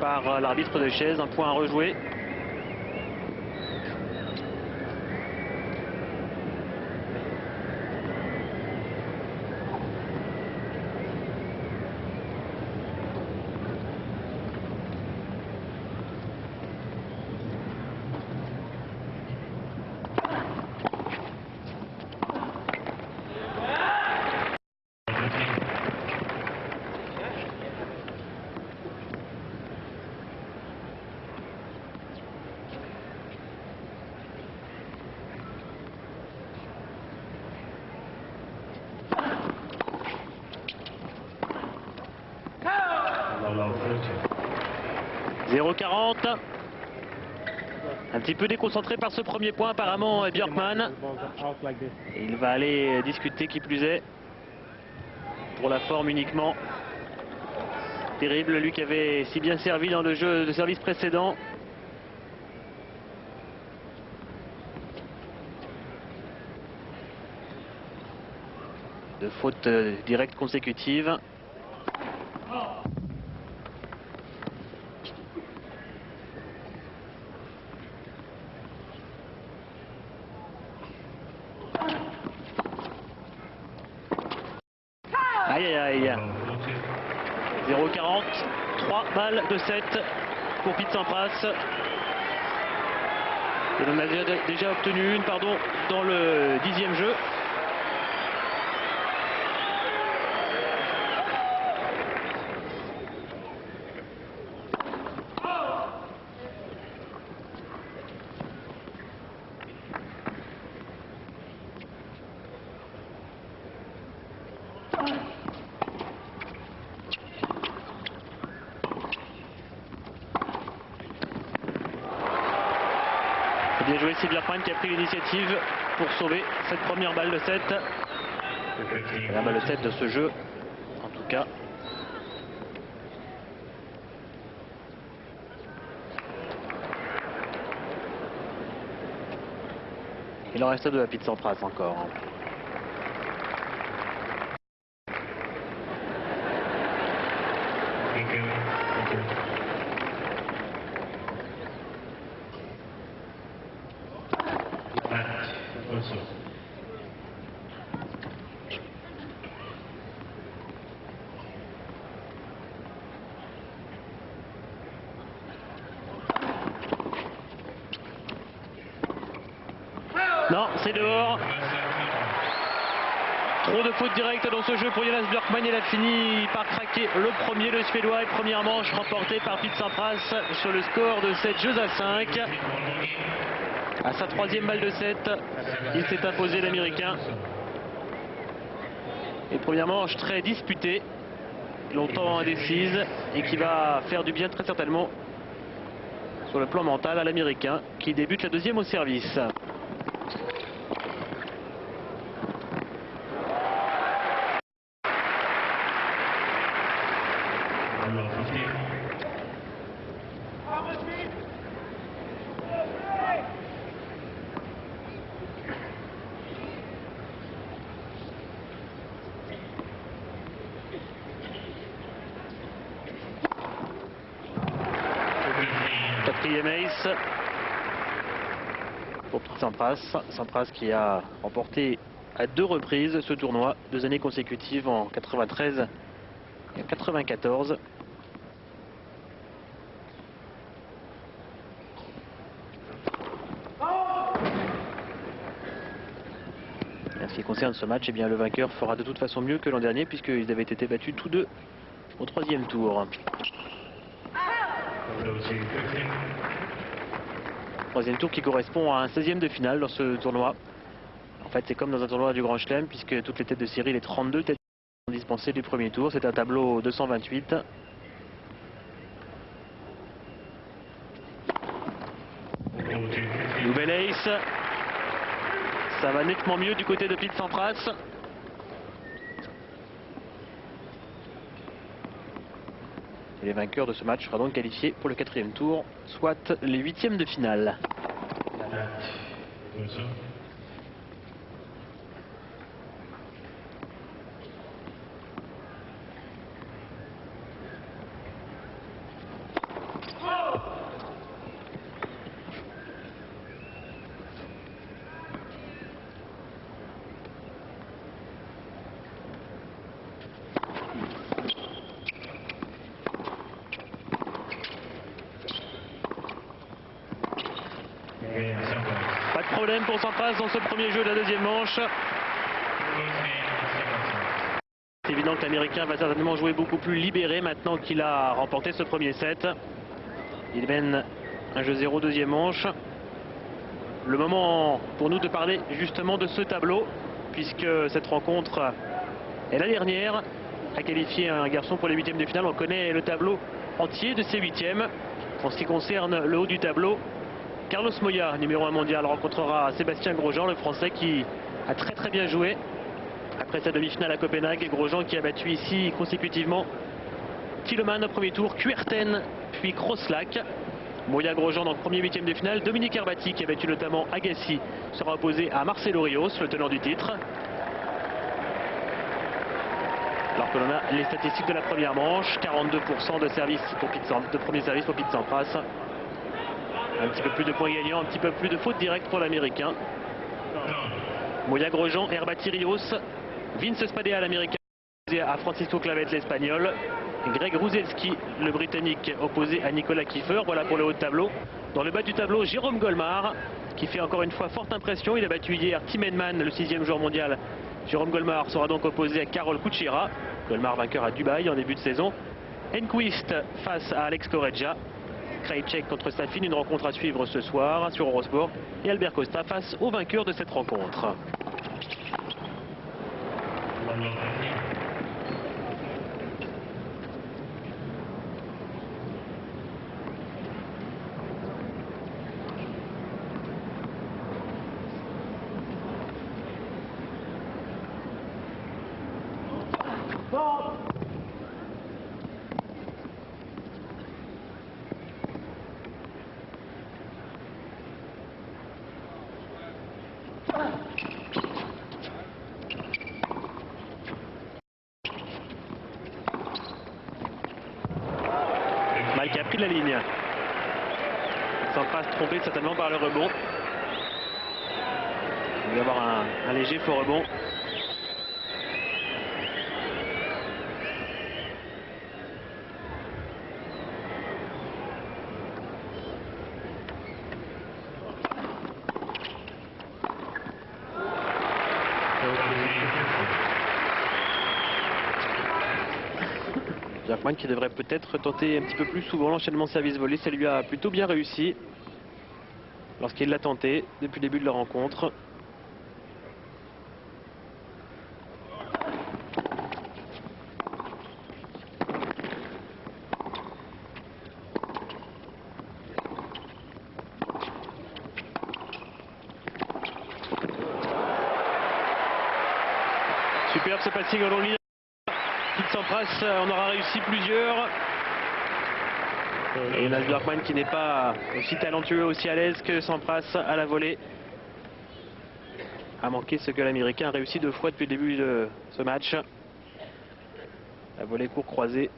par l'arbitre de chaise, un point à rejouer. « 0-40. Un petit peu déconcentré par ce premier point apparemment Björkman. Il va aller discuter qui plus est. Pour la forme uniquement. Terrible, lui qui avait si bien servi dans le jeu de service précédent. De fautes directes consécutives. Aïe aïe aïe. 0-40, 3 balles de 7 pour Pete Sampras. Et on a déjà obtenu une dans le 10e jeu. Bien joué, c'est Björkman qui a pris l'initiative pour sauver cette première balle de 7. La balle de 7 de ce jeu, en tout cas. Il en reste 2 à Pete Sampras encore. Non, c'est dehors. Trop de fautes directes dans ce jeu pour Jonas Björkman. Il a fini par craquer le premier, le Suédois, et première manche remportée par Pete Sampras sur le score de 7-5. À sa troisième balle de 7, il s'est imposé l'Américain. Et première manche très disputée, longtemps indécise et qui va faire du bien très certainement sur le plan mental à l'Américain qui débute la deuxième au service. Quatrième ace pour Pete Sampras. Sampras qui a remporté à 2 reprises ce tournoi, 2 années consécutives en 93 et en 94. En ce qui concerne ce match, eh bien, le vainqueur fera de toute façon mieux que l'an dernier puisqu'ils avaient été battus tous deux au 3e tour. 3e tour qui correspond à un 16e de finale dans ce tournoi. En fait, c'est comme dans un tournoi du Grand Chelem puisque toutes les têtes de série, les 32 têtes sont dispensées du premier tour. C'est un tableau 228. Nouvelle ace. Ça va nettement mieux du côté de Pete Sampras. Et les vainqueurs de ce match seront donc qualifiés pour le 4e tour, soit les 8e de finale. Pas de problème pour Sampras dans ce premier jeu de la deuxième manche. C'est évident que l'Américain va certainement jouer beaucoup plus libéré maintenant qu'il a remporté ce premier set. Il mène un jeu 0 deuxième manche. Le moment pour nous de parler justement de ce tableau, puisque cette rencontre est la dernière à qualifier un garçon pour les 8e de finale. On connaît le tableau entier de ces 8e. En ce qui concerne le haut du tableau, Carlos Moya, numéro 1 mondial, rencontrera Sébastien Grosjean, le Français qui a très bien joué après sa demi-finale à Copenhague. Grosjean qui a battu ici consécutivement Tillemann au premier tour, Kuerten puis Kroslak. Moya Grosjean dans le premier 8e de finale. Dominique Herbati qui a battu notamment Agassi sera opposé à Marcelo Rios, le tenant du titre. Alors que l'on a les statistiques de la première manche, 42% de service pour de premier service pour Pete Sampras. Un petit peu plus de points gagnants, un petit peu plus de fautes directes pour l'Américain. Moya Grosjean, Herbati Rios, Vince Spadea l'Américain opposé à Francisco Clavet l'Espagnol, Greg Ruzelski le Britannique opposé à Nicolas Kiefer. Voilà pour le haut de tableau. Dans le bas du tableau, Jérôme Golmar qui fait encore une fois forte impression. Il a battu hier Tim Henman, le 6e joueur mondial. Jérôme Golmar sera donc opposé à Karol Kuchera. Golmar vainqueur à Dubaï en début de saison. Enquist face à Alex Correggia. Krajicek contre Safin, une rencontre à suivre ce soir sur Eurosport. Et Albert Costa face au vainqueur de cette rencontre. Qui a pris la ligne. Sampras trompé certainement par le rebond. Il va y avoir un léger faux rebond. Jackman qui devrait peut-être tenter un petit peu plus souvent l'enchaînement service volé. Ça lui a plutôt bien réussi lorsqu'il l'a tenté depuis le début de la rencontre. Superbe ce passing au long ligne. Pete Sampras en aura réussi plusieurs. Et Jonas Björkman qui n'est pas aussi talentueux, aussi à l'aise que Sampras à la volée, a manqué ce que l'Américain a réussi 2 fois depuis le début de ce match. La volée court croisée.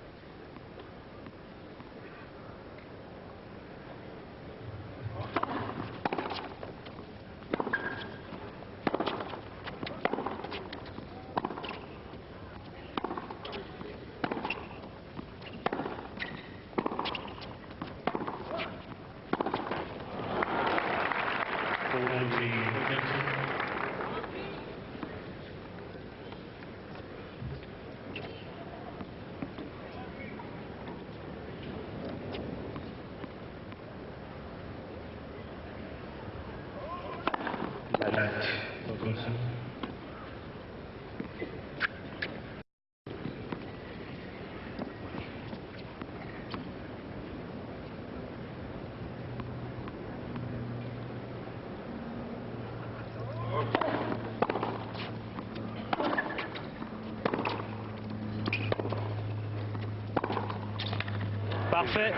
Parfait.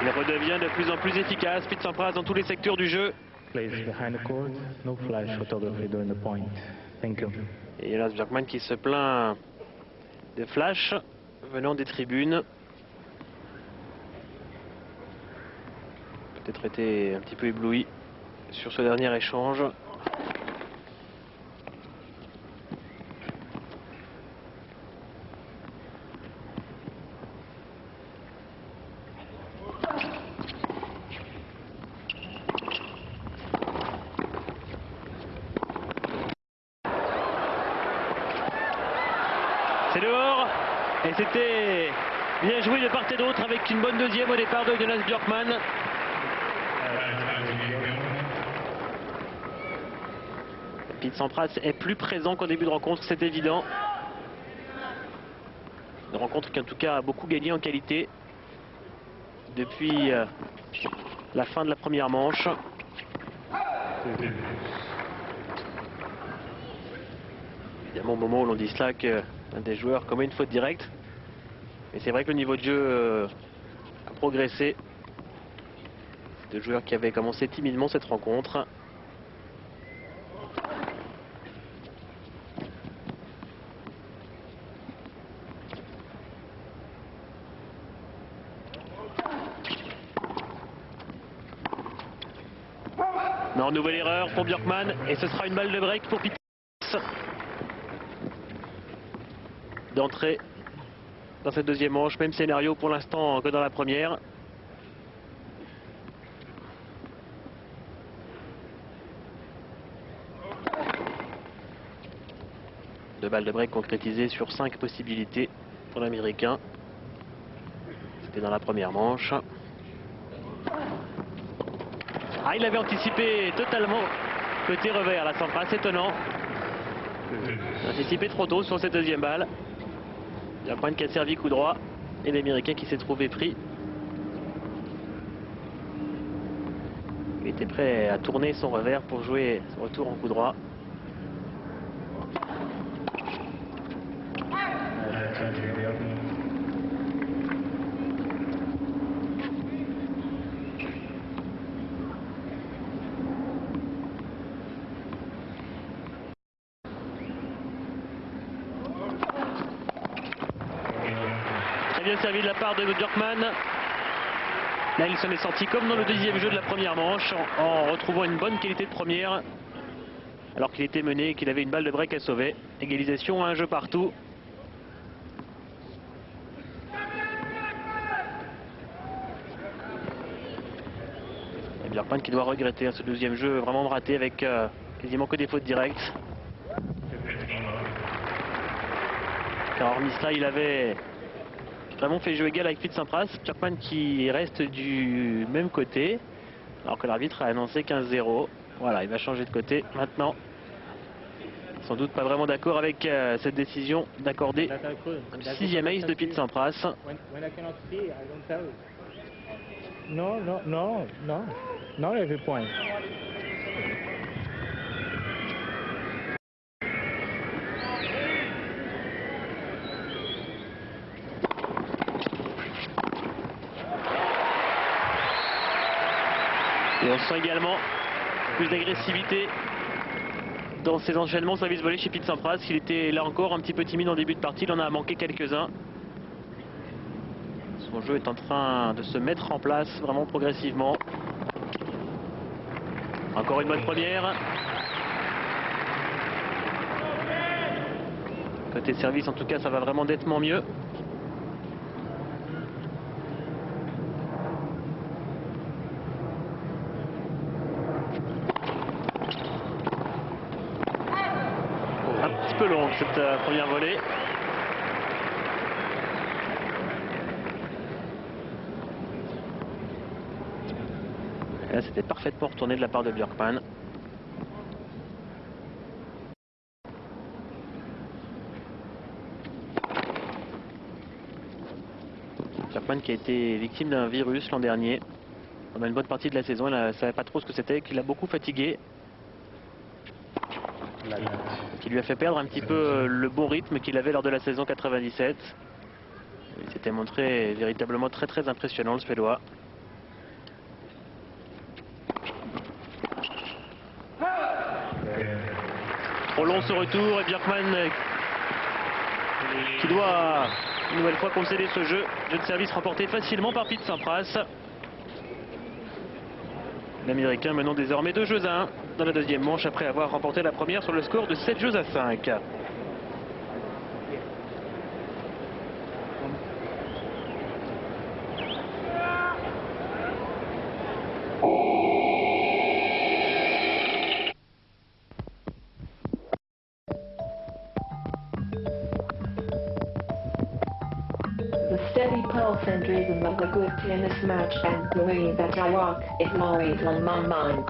Il redevient de plus en plus efficace. Pete Sampras dans tous les secteurs du jeu. Place behind the court, no flash photography during the point. Thank you. Et Jonas Björkman qui se plaint de flash venant des tribunes. Peut-être été un petit peu ébloui sur ce dernier échange. C'est dehors et c'était bien joué de part et d'autre avec une bonne deuxième au départ de Jonas Björkman. Pete Sampras est plus présent qu'en début de rencontre, c'est évident. Une rencontre qui en tout cas a beaucoup gagné en qualité depuis la fin de la première manche. Évidemment au moment où l'on dit cela que un des joueurs commet une faute directe. Mais c'est vrai que le niveau de jeu a progressé. C'est deux joueurs qui avaient commencé timidement cette rencontre. Non, nouvelle erreur pour Björkman et ce sera une balle de break pour Pete. D'entrée dans cette deuxième manche, même scénario pour l'instant que dans la première. Deux balles de break concrétisées sur 5 possibilités pour l'Américain. C'était dans la première manche. Ah, il avait anticipé totalement côté revers, la Sampras, étonnant. Anticipé trop tôt sur cette deuxième balle. Björkman qui a servi coup droit et l'Américain qui s'est trouvé pris. Il était prêt à tourner son revers pour jouer son retour en coup droit. Bien servi de la part de Björkman. Là, il s'en est sorti comme dans le deuxième jeu de la première manche, en retrouvant une bonne qualité de première, alors qu'il était mené et qu'il avait une balle de break à sauver. Égalisation, un jeu partout. Et Björkman qui doit regretter ce deuxième jeu vraiment raté avec quasiment que des fautes directes. Car hormis cela, il avait vraiment fait jeu égal avec Fitz-Sampras. Björkman qui reste du même côté, alors que l'arbitre a annoncé 15-0. Voilà, il va changer de côté maintenant. Sans doute pas vraiment d'accord avec cette décision d'accorder le 6e ace de Fitz-Sampras. Not every point. Et on sent également plus d'agressivité dans ses enchaînements service volé chez Fitz-Sampras. Il était là encore un petit peu timide en début de partie, il en a manqué quelques-uns. Son jeu est en train de se mettre en place vraiment progressivement. Encore une bonne première. Côté service en tout cas ça va vraiment nettement mieux. Un petit peu longue cette première volée. Et là c'était parfaitement retourné de la part de Björkman. Björkman qui a été victime d'un virus l'an dernier. Pendant une bonne partie de la saison, il ne savait pas trop ce que c'était, qu'il a beaucoup fatigué. Qui lui a fait perdre un petit peu le bon rythme qu'il avait lors de la saison 97. Il s'était montré véritablement très impressionnant le Suédois. Trop long ce retour et Björkman qui doit une nouvelle fois concéder ce jeu. Jeu de service remporté facilement par Fitz-Sampras. L'Américain menant désormais 2-1 dans la deuxième manche après avoir remporté la première sur le score de 7-5. The steady pulse and rhythm of a good tennis match and the way that I walk is always on my mind.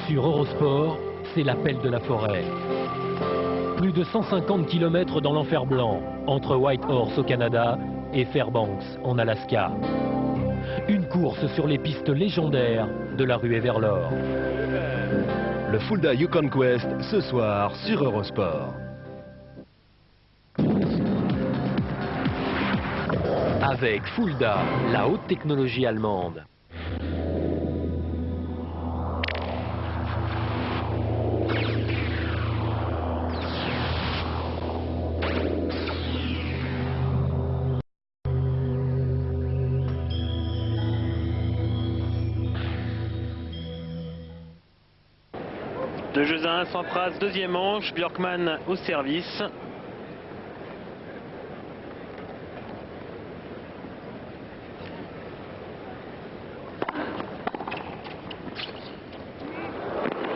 Sur Eurosport, c'est l'appel de la forêt. Plus de 150 km dans l'enfer blanc, entre Whitehorse au Canada et Fairbanks en Alaska. Une course sur les pistes légendaires de la ruée vers l'or. Le Fulda Yukon Quest ce soir sur Eurosport. Avec Fulda, la haute technologie allemande. De jeux à 1, Sampras, deuxième manche, Björkman au service.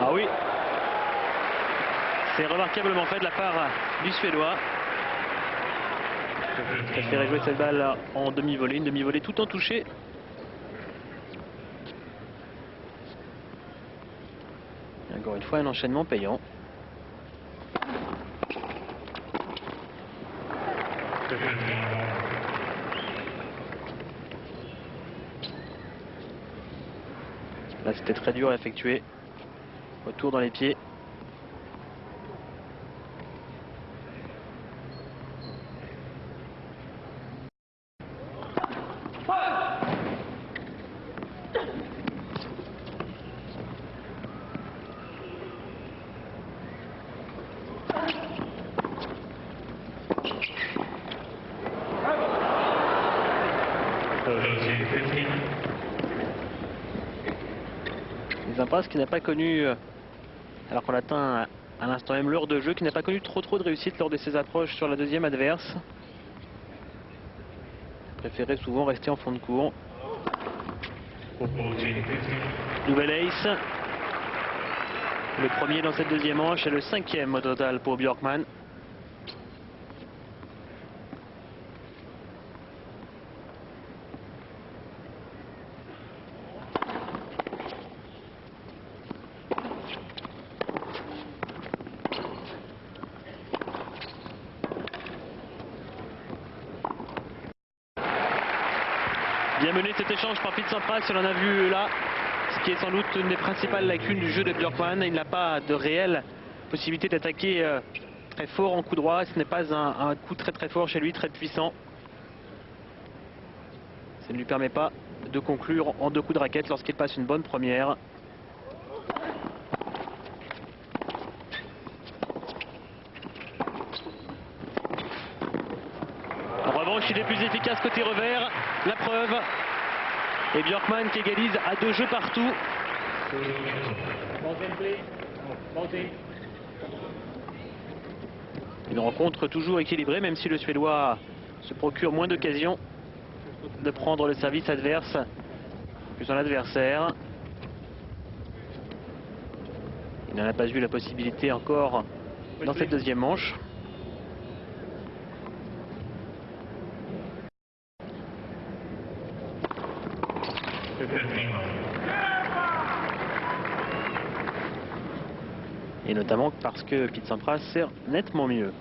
Ah oui, c'est remarquablement fait de la part du Suédois. Il préférait jouer cette balle en demi-volée, une demi-volée tout en touché. Encore une fois, un enchaînement payant. Là, c'était très dur à effectuer. Retour dans les pieds. Les impasses qui n'a pas connu, alors qu'on atteint à l'instant même l'heure de jeu, qui n'a pas connu trop de réussite lors de ses approches sur la deuxième adverse. Préférait souvent rester en fond de cours. Nouvelle ace. Le premier dans cette deuxième manche et le 5e au total pour Björkman. Bien mené cet échange par Pete Sampras, on en a vu là, ce qui est sans doute une des principales lacunes du jeu de Björkman. Il n'a pas de réelle possibilité d'attaquer très fort en coup droit. Ce n'est pas un coup très fort chez lui, très puissant. Ça ne lui permet pas de conclure en 2 coups de raquette lorsqu'il passe une bonne première. En revanche, il est plus efficace côté revers. La preuve. Et Björkman qui égalise à 2 jeux partout. Une rencontre toujours équilibrée, même si le Suédois se procure moins d'occasions de prendre le service adverse que son adversaire. Il n'en a pas eu la possibilité encore dans cette deuxième manche. Et notamment parce que Pete Sampras sert nettement mieux.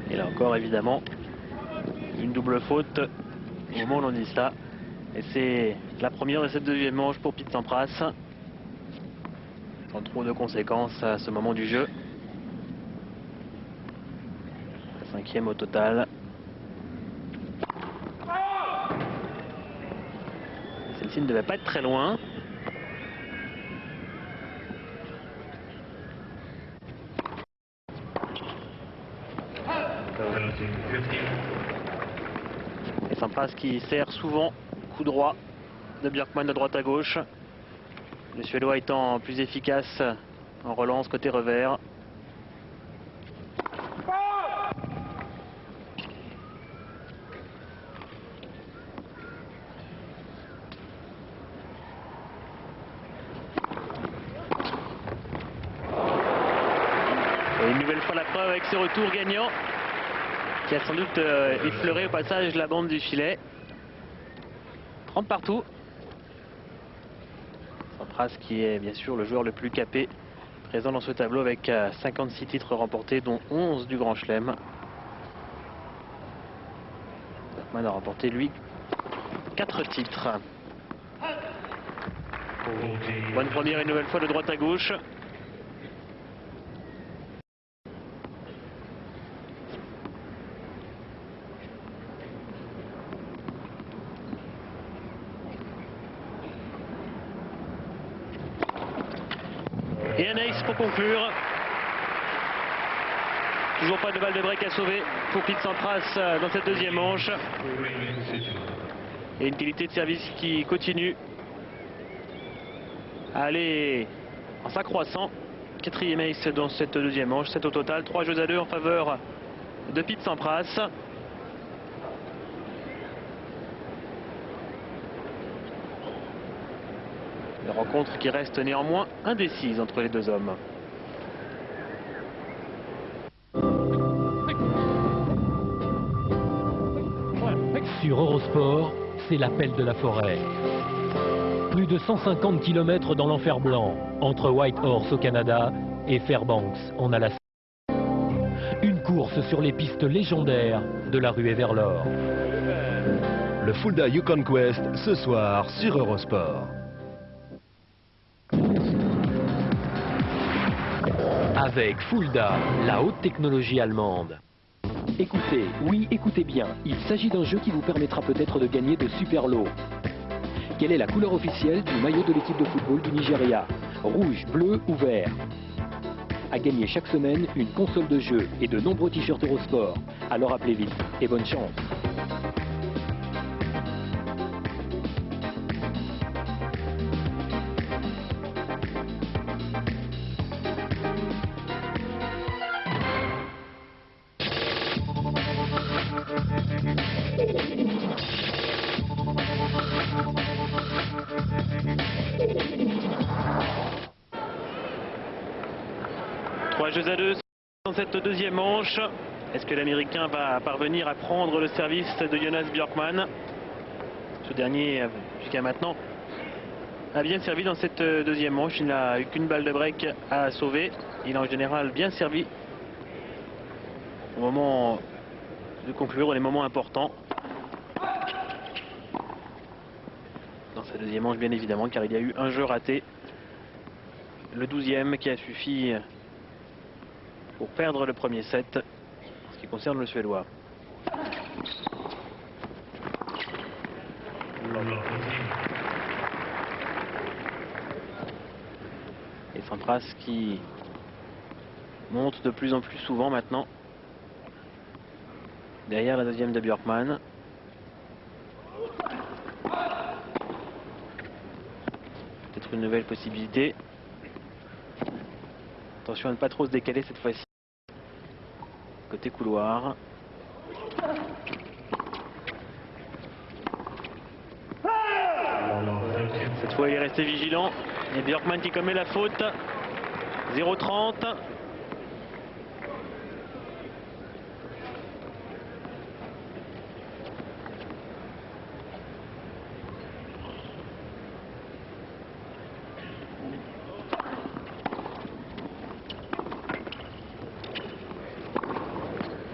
Et là encore, évidemment, une double faute au moment où l'on dit ça. Et c'est la première de cette deuxième manche pour Pete Sampras. Sans trop de conséquences à ce moment du jeu. La 5e au total. Celle-ci ne devait pas être très loin. Et Sampras qui sert souvent coup droit de Björkman de droite à gauche. Le Suédois étant plus efficace en relance côté revers. Et une nouvelle fois la preuve avec ce retour gagnant qui a sans doute effleuré au passage la bande du filet. 30 partout. Sampras qui est bien sûr le joueur le plus capé présent dans ce tableau avec 56 titres remportés dont 11 du Grand Chelem. Björkman a remporté lui 4 titres. Bonne première une nouvelle fois de droite à gauche. Et un ace pour conclure. Toujours pas de balle de break à sauver pour Pete Sampras dans cette deuxième manche. Et une qualité de service qui continue à aller en s'accroissant. 4e ace dans cette deuxième manche. 7 au total. 3 jeux à 2 en faveur de Pete Sampras. Une rencontre qui reste néanmoins indécise entre les deux hommes. Sur Eurosport, c'est l'appel de la forêt. Plus de 150 km dans l'enfer blanc, entre Whitehorse au Canada et Fairbanks en Alaska. Une course sur les pistes légendaires de la ruée vers l'or. Le Fulda Yukon Quest ce soir sur Eurosport. Avec Fulda, la haute technologie allemande. Écoutez, oui, écoutez bien. Il s'agit d'un jeu qui vous permettra peut-être de gagner de super lots. Quelle est la couleur officielle du maillot de l'équipe de football du Nigeria? Rouge, bleu ou vert? à gagner chaque semaine une console de jeu et de nombreux t-shirts Eurosport. Alors appelez vite et bonne chance. Trois jeux à deux dans cette deuxième manche. Est-ce que l'Américain va parvenir à prendre le service de Jonas Björkman? Ce dernier, jusqu'à maintenant, a bien servi dans cette deuxième manche. Il n'a eu qu'une balle de break à sauver. Il a en général bien servi au moment de conclure, les moments importants. Dans sa deuxième manche, bien évidemment, car il y a eu un jeu raté. Le 12e qui a suffi pour perdre le premier set, ce qui concerne le Suédois. Et Sampras qui monte de plus en plus souvent maintenant derrière la deuxième de Björkman. Peut-être une nouvelle possibilité. Attention à ne pas trop se décaler cette fois-ci. Côté couloir. Cette fois il est resté vigilant. Et Björkman qui commet la faute. 0-30.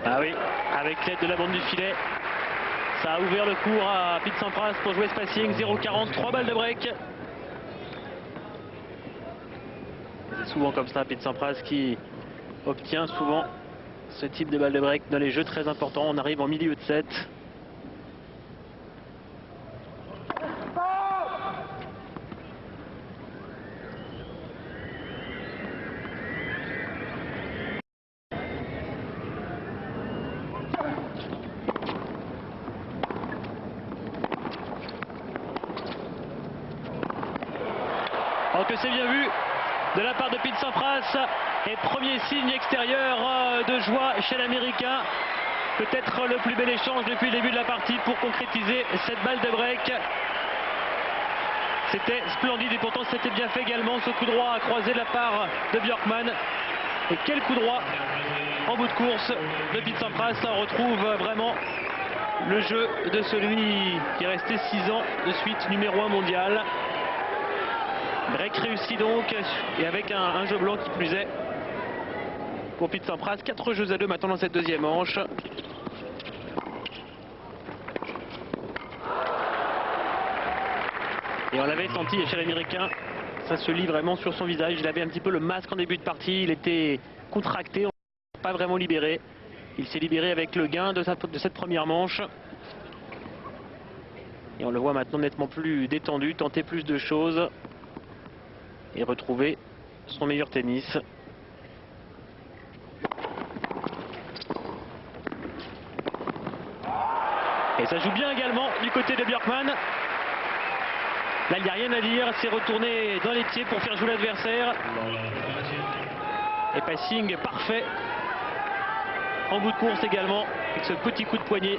Ah oui, avec l'aide de la bande du filet, ça a ouvert le cours à Pete Sampras pour jouer ce passing. 0-40, 3 balles de break. Et c'est souvent comme ça, Pete Sampras qui obtient souvent ce type de balle de break dans les jeux très importants. On arrive en milieu de set. Oh, que c'est bien vu de la part de Pete Sampras. Et premier signe extérieur de joie chez l'Américain. Peut-être le plus bel échange depuis le début de la partie pour concrétiser cette balle de break. C'était splendide et pourtant c'était bien fait également. Ce coup droit à croiser de la part de Björkman. Et quel coup droit en bout de course de Pete Sampras. On retrouve vraiment le jeu de celui qui est resté 6 ans de suite numéro 1 mondial. Break réussi donc, et avec un jeu blanc qui plus est pour Pete Sampras. 4 jeux à 2 maintenant dans cette deuxième manche. Et on l'avait senti chez l'Américain, ça se lit vraiment sur son visage. Il avait un petit peu le masque en début de partie, il était contracté, pas vraiment libéré. Il s'est libéré avec le gain de cette première manche. Et on le voit maintenant nettement plus détendu, tenter plus de choses. Et retrouver son meilleur tennis. Et ça joue bien également du côté de Björkman. Là, il n'y a rien à dire. C'est retourné dans les pieds pour faire jouer l'adversaire. Et passing parfait. En bout de course également. Avec ce petit coup de poignet.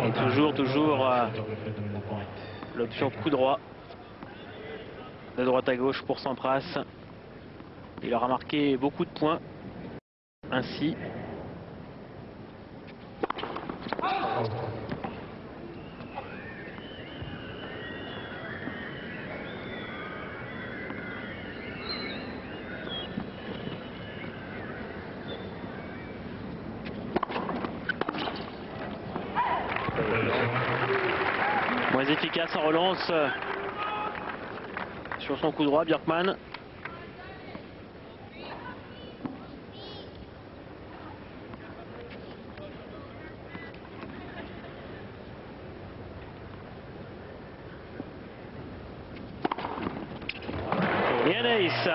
Et toujours l'option coup droit de droite à gauche pour Sampras. Il aura marqué beaucoup de points ainsi. Moins efficace en relance sur son coup droit, Björkman. Dorian Hayes.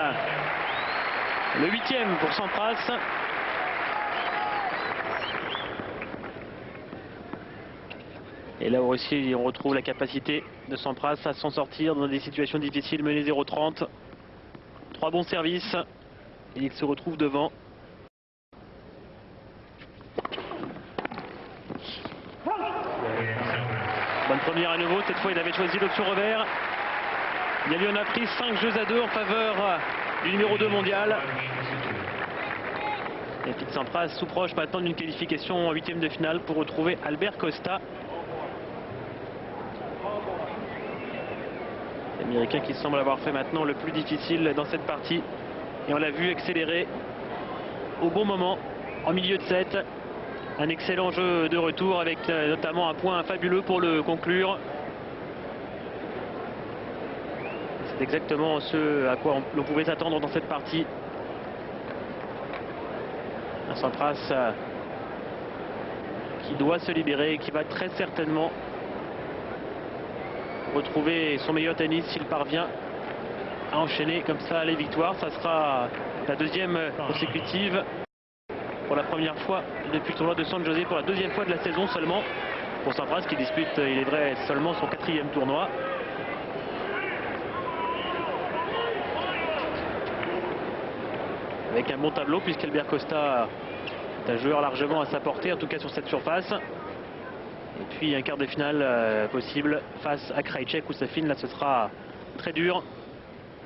Le 8e pour Sampras. Et là aussi, on retrouve la capacité de Sampras à s'en sortir dans des situations difficiles, mené 0-30. 3 bons services. Et il se retrouve devant. Bonne première à nouveau. Cette fois, il avait choisi l'option revers. Il lui en a pris 5-2 en faveur du numéro 2 mondial. Et Pete Sampras tout proche maintenant d'une qualification en 8e de finale pour retrouver Albert Costa. L'Américain qui semble avoir fait maintenant le plus difficile dans cette partie. Et on l'a vu accélérer au bon moment en milieu de set. Un excellent jeu de retour avec notamment un point fabuleux pour le conclure. C'est exactement ce à quoi on pouvait s'attendre dans cette partie. Un Sampras qui doit se libérer et qui va très certainement retrouver son meilleur tennis s'il parvient à enchaîner comme ça les victoires. Ça sera la 2e consécutive pour la première fois depuis le tournoi de San José, pour la 2e fois de la saison seulement pour Sampras qui dispute, il est vrai, seulement son 4e tournoi. Avec un bon tableau puisqu'Albert Costa est un joueur largement à sa portée, en tout cas sur cette surface. Et puis un quart de finale possible face à Krajicek ou Safin. Là ce sera très dur.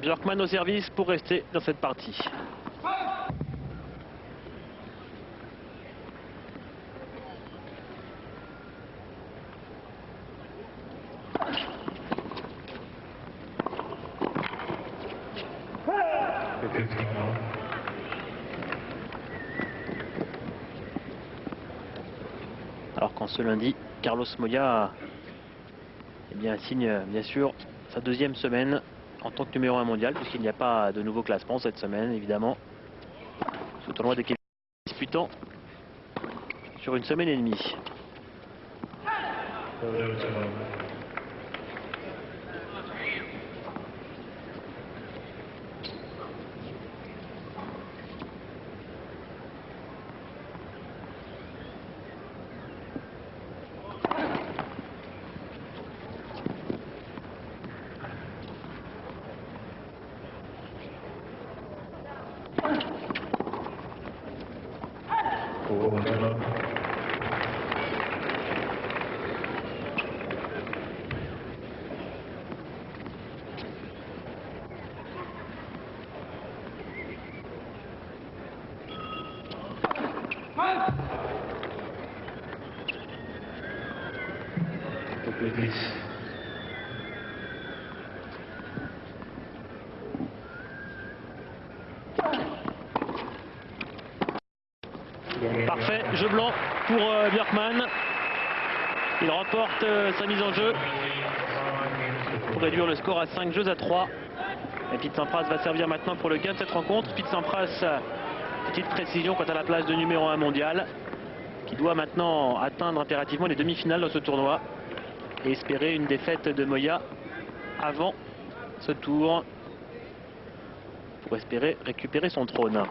Björkman au service pour rester dans cette partie. Alors qu'en ce lundi, Carlos Moya signe bien sûr sa 2e semaine en tant que numéro 1 mondial, puisqu'il n'y a pas de nouveau classement cette semaine évidemment. Ce tournoi de Kevin disputant sur une semaine et demie. Parfait, jeu blanc pour Björkman. Il remporte sa mise en jeu pour réduire le score à 5-3. Et Pete Sampras va servir maintenant pour le gain de cette rencontre. Pete Sampras, petite précision quant à la place de numéro 1 mondial, qui doit maintenant atteindre impérativement les demi-finales dans ce tournoi et espérer une défaite de Moya avant ce tour pour espérer récupérer son trône.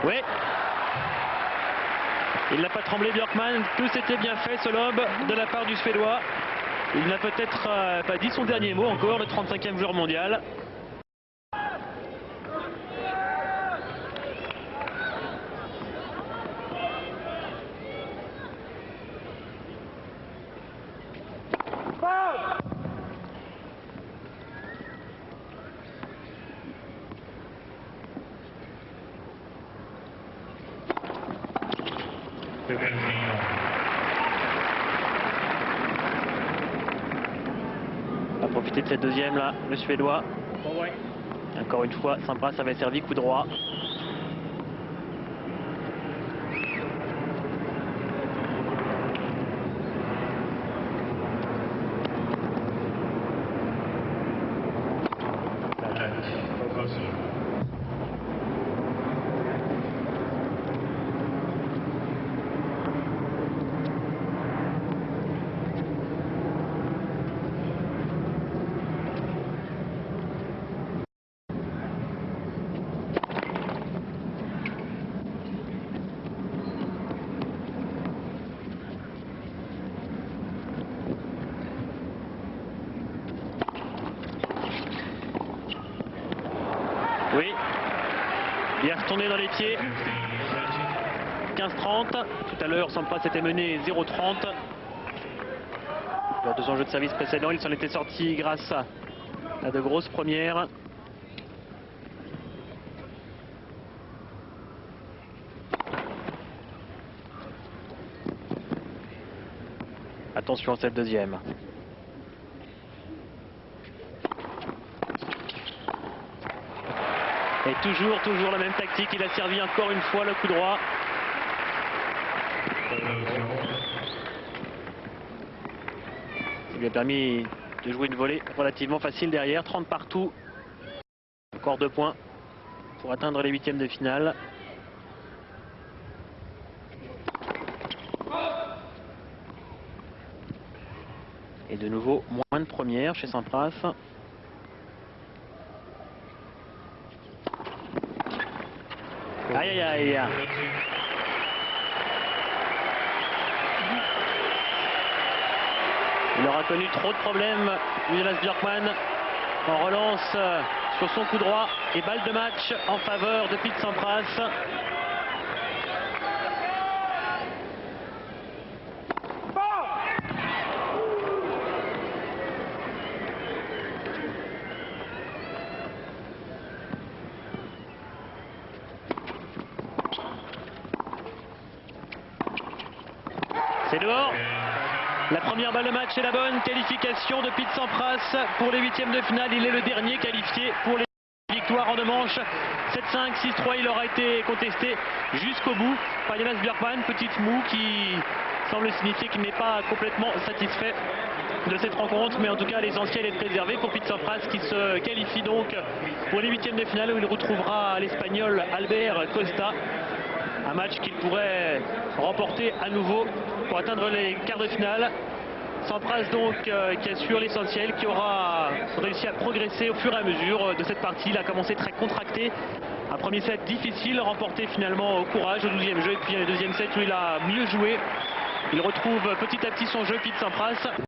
Oui. Il n'a pas tremblé Björkman, tout s'était bien fait ce lob de la part du Suédois. Il n'a peut-être pas dit son dernier mot encore, le 35e joueur mondial. On va profiter de cette deuxième là, le Suédois. Encore une fois, Sampras avait servi coup droit. Oui. Bien retourné dans les pieds. 15-30. Tout à l'heure, Sampras s'était mené 0-30. Lors de son jeu de service précédent, il s'en était sorti grâce à de grosses premières. Attention à cette deuxième. Et toujours la même tactique. Il a servi encore une fois le coup droit. Ça lui a permis de jouer une volée relativement facile derrière. 30 partout. Encore 2 points pour atteindre les huitièmes de finale. Et de nouveau, moins de première chez Sampras. Aïe aïe aïe. Il aura connu trop de problèmes, Jonas Björkman, en relance sur son coup droit et balle de match en faveur de Pete Sampras. C'est dehors. La première balle de match est la bonne. Qualification de Pete Sampras pour les huitièmes de finale. Il est le dernier qualifié pour les victoires en 2 manches. 7-5, 6-3. Il aura été contesté jusqu'au bout par Jonas Björkman. Petite moue qui semble signifier qu'il n'est pas complètement satisfait de cette rencontre. Mais en tout cas, l'essentiel est préservé pour Pete Sampras qui se qualifie donc pour les huitièmes de finale où il retrouvera l'Espagnol Albert Costa. Un match qu'il pourrait remporter à nouveau pour atteindre les quarts de finale. Sampras donc qui assure l'essentiel, qui aura réussi à progresser au fur et à mesure de cette partie. Il a commencé très contracté. Un premier set difficile, remporté finalement au courage au 12e jeu. Et puis un deuxième set où il a mieux joué. Il retrouve petit à petit son jeu, Pete Sampras.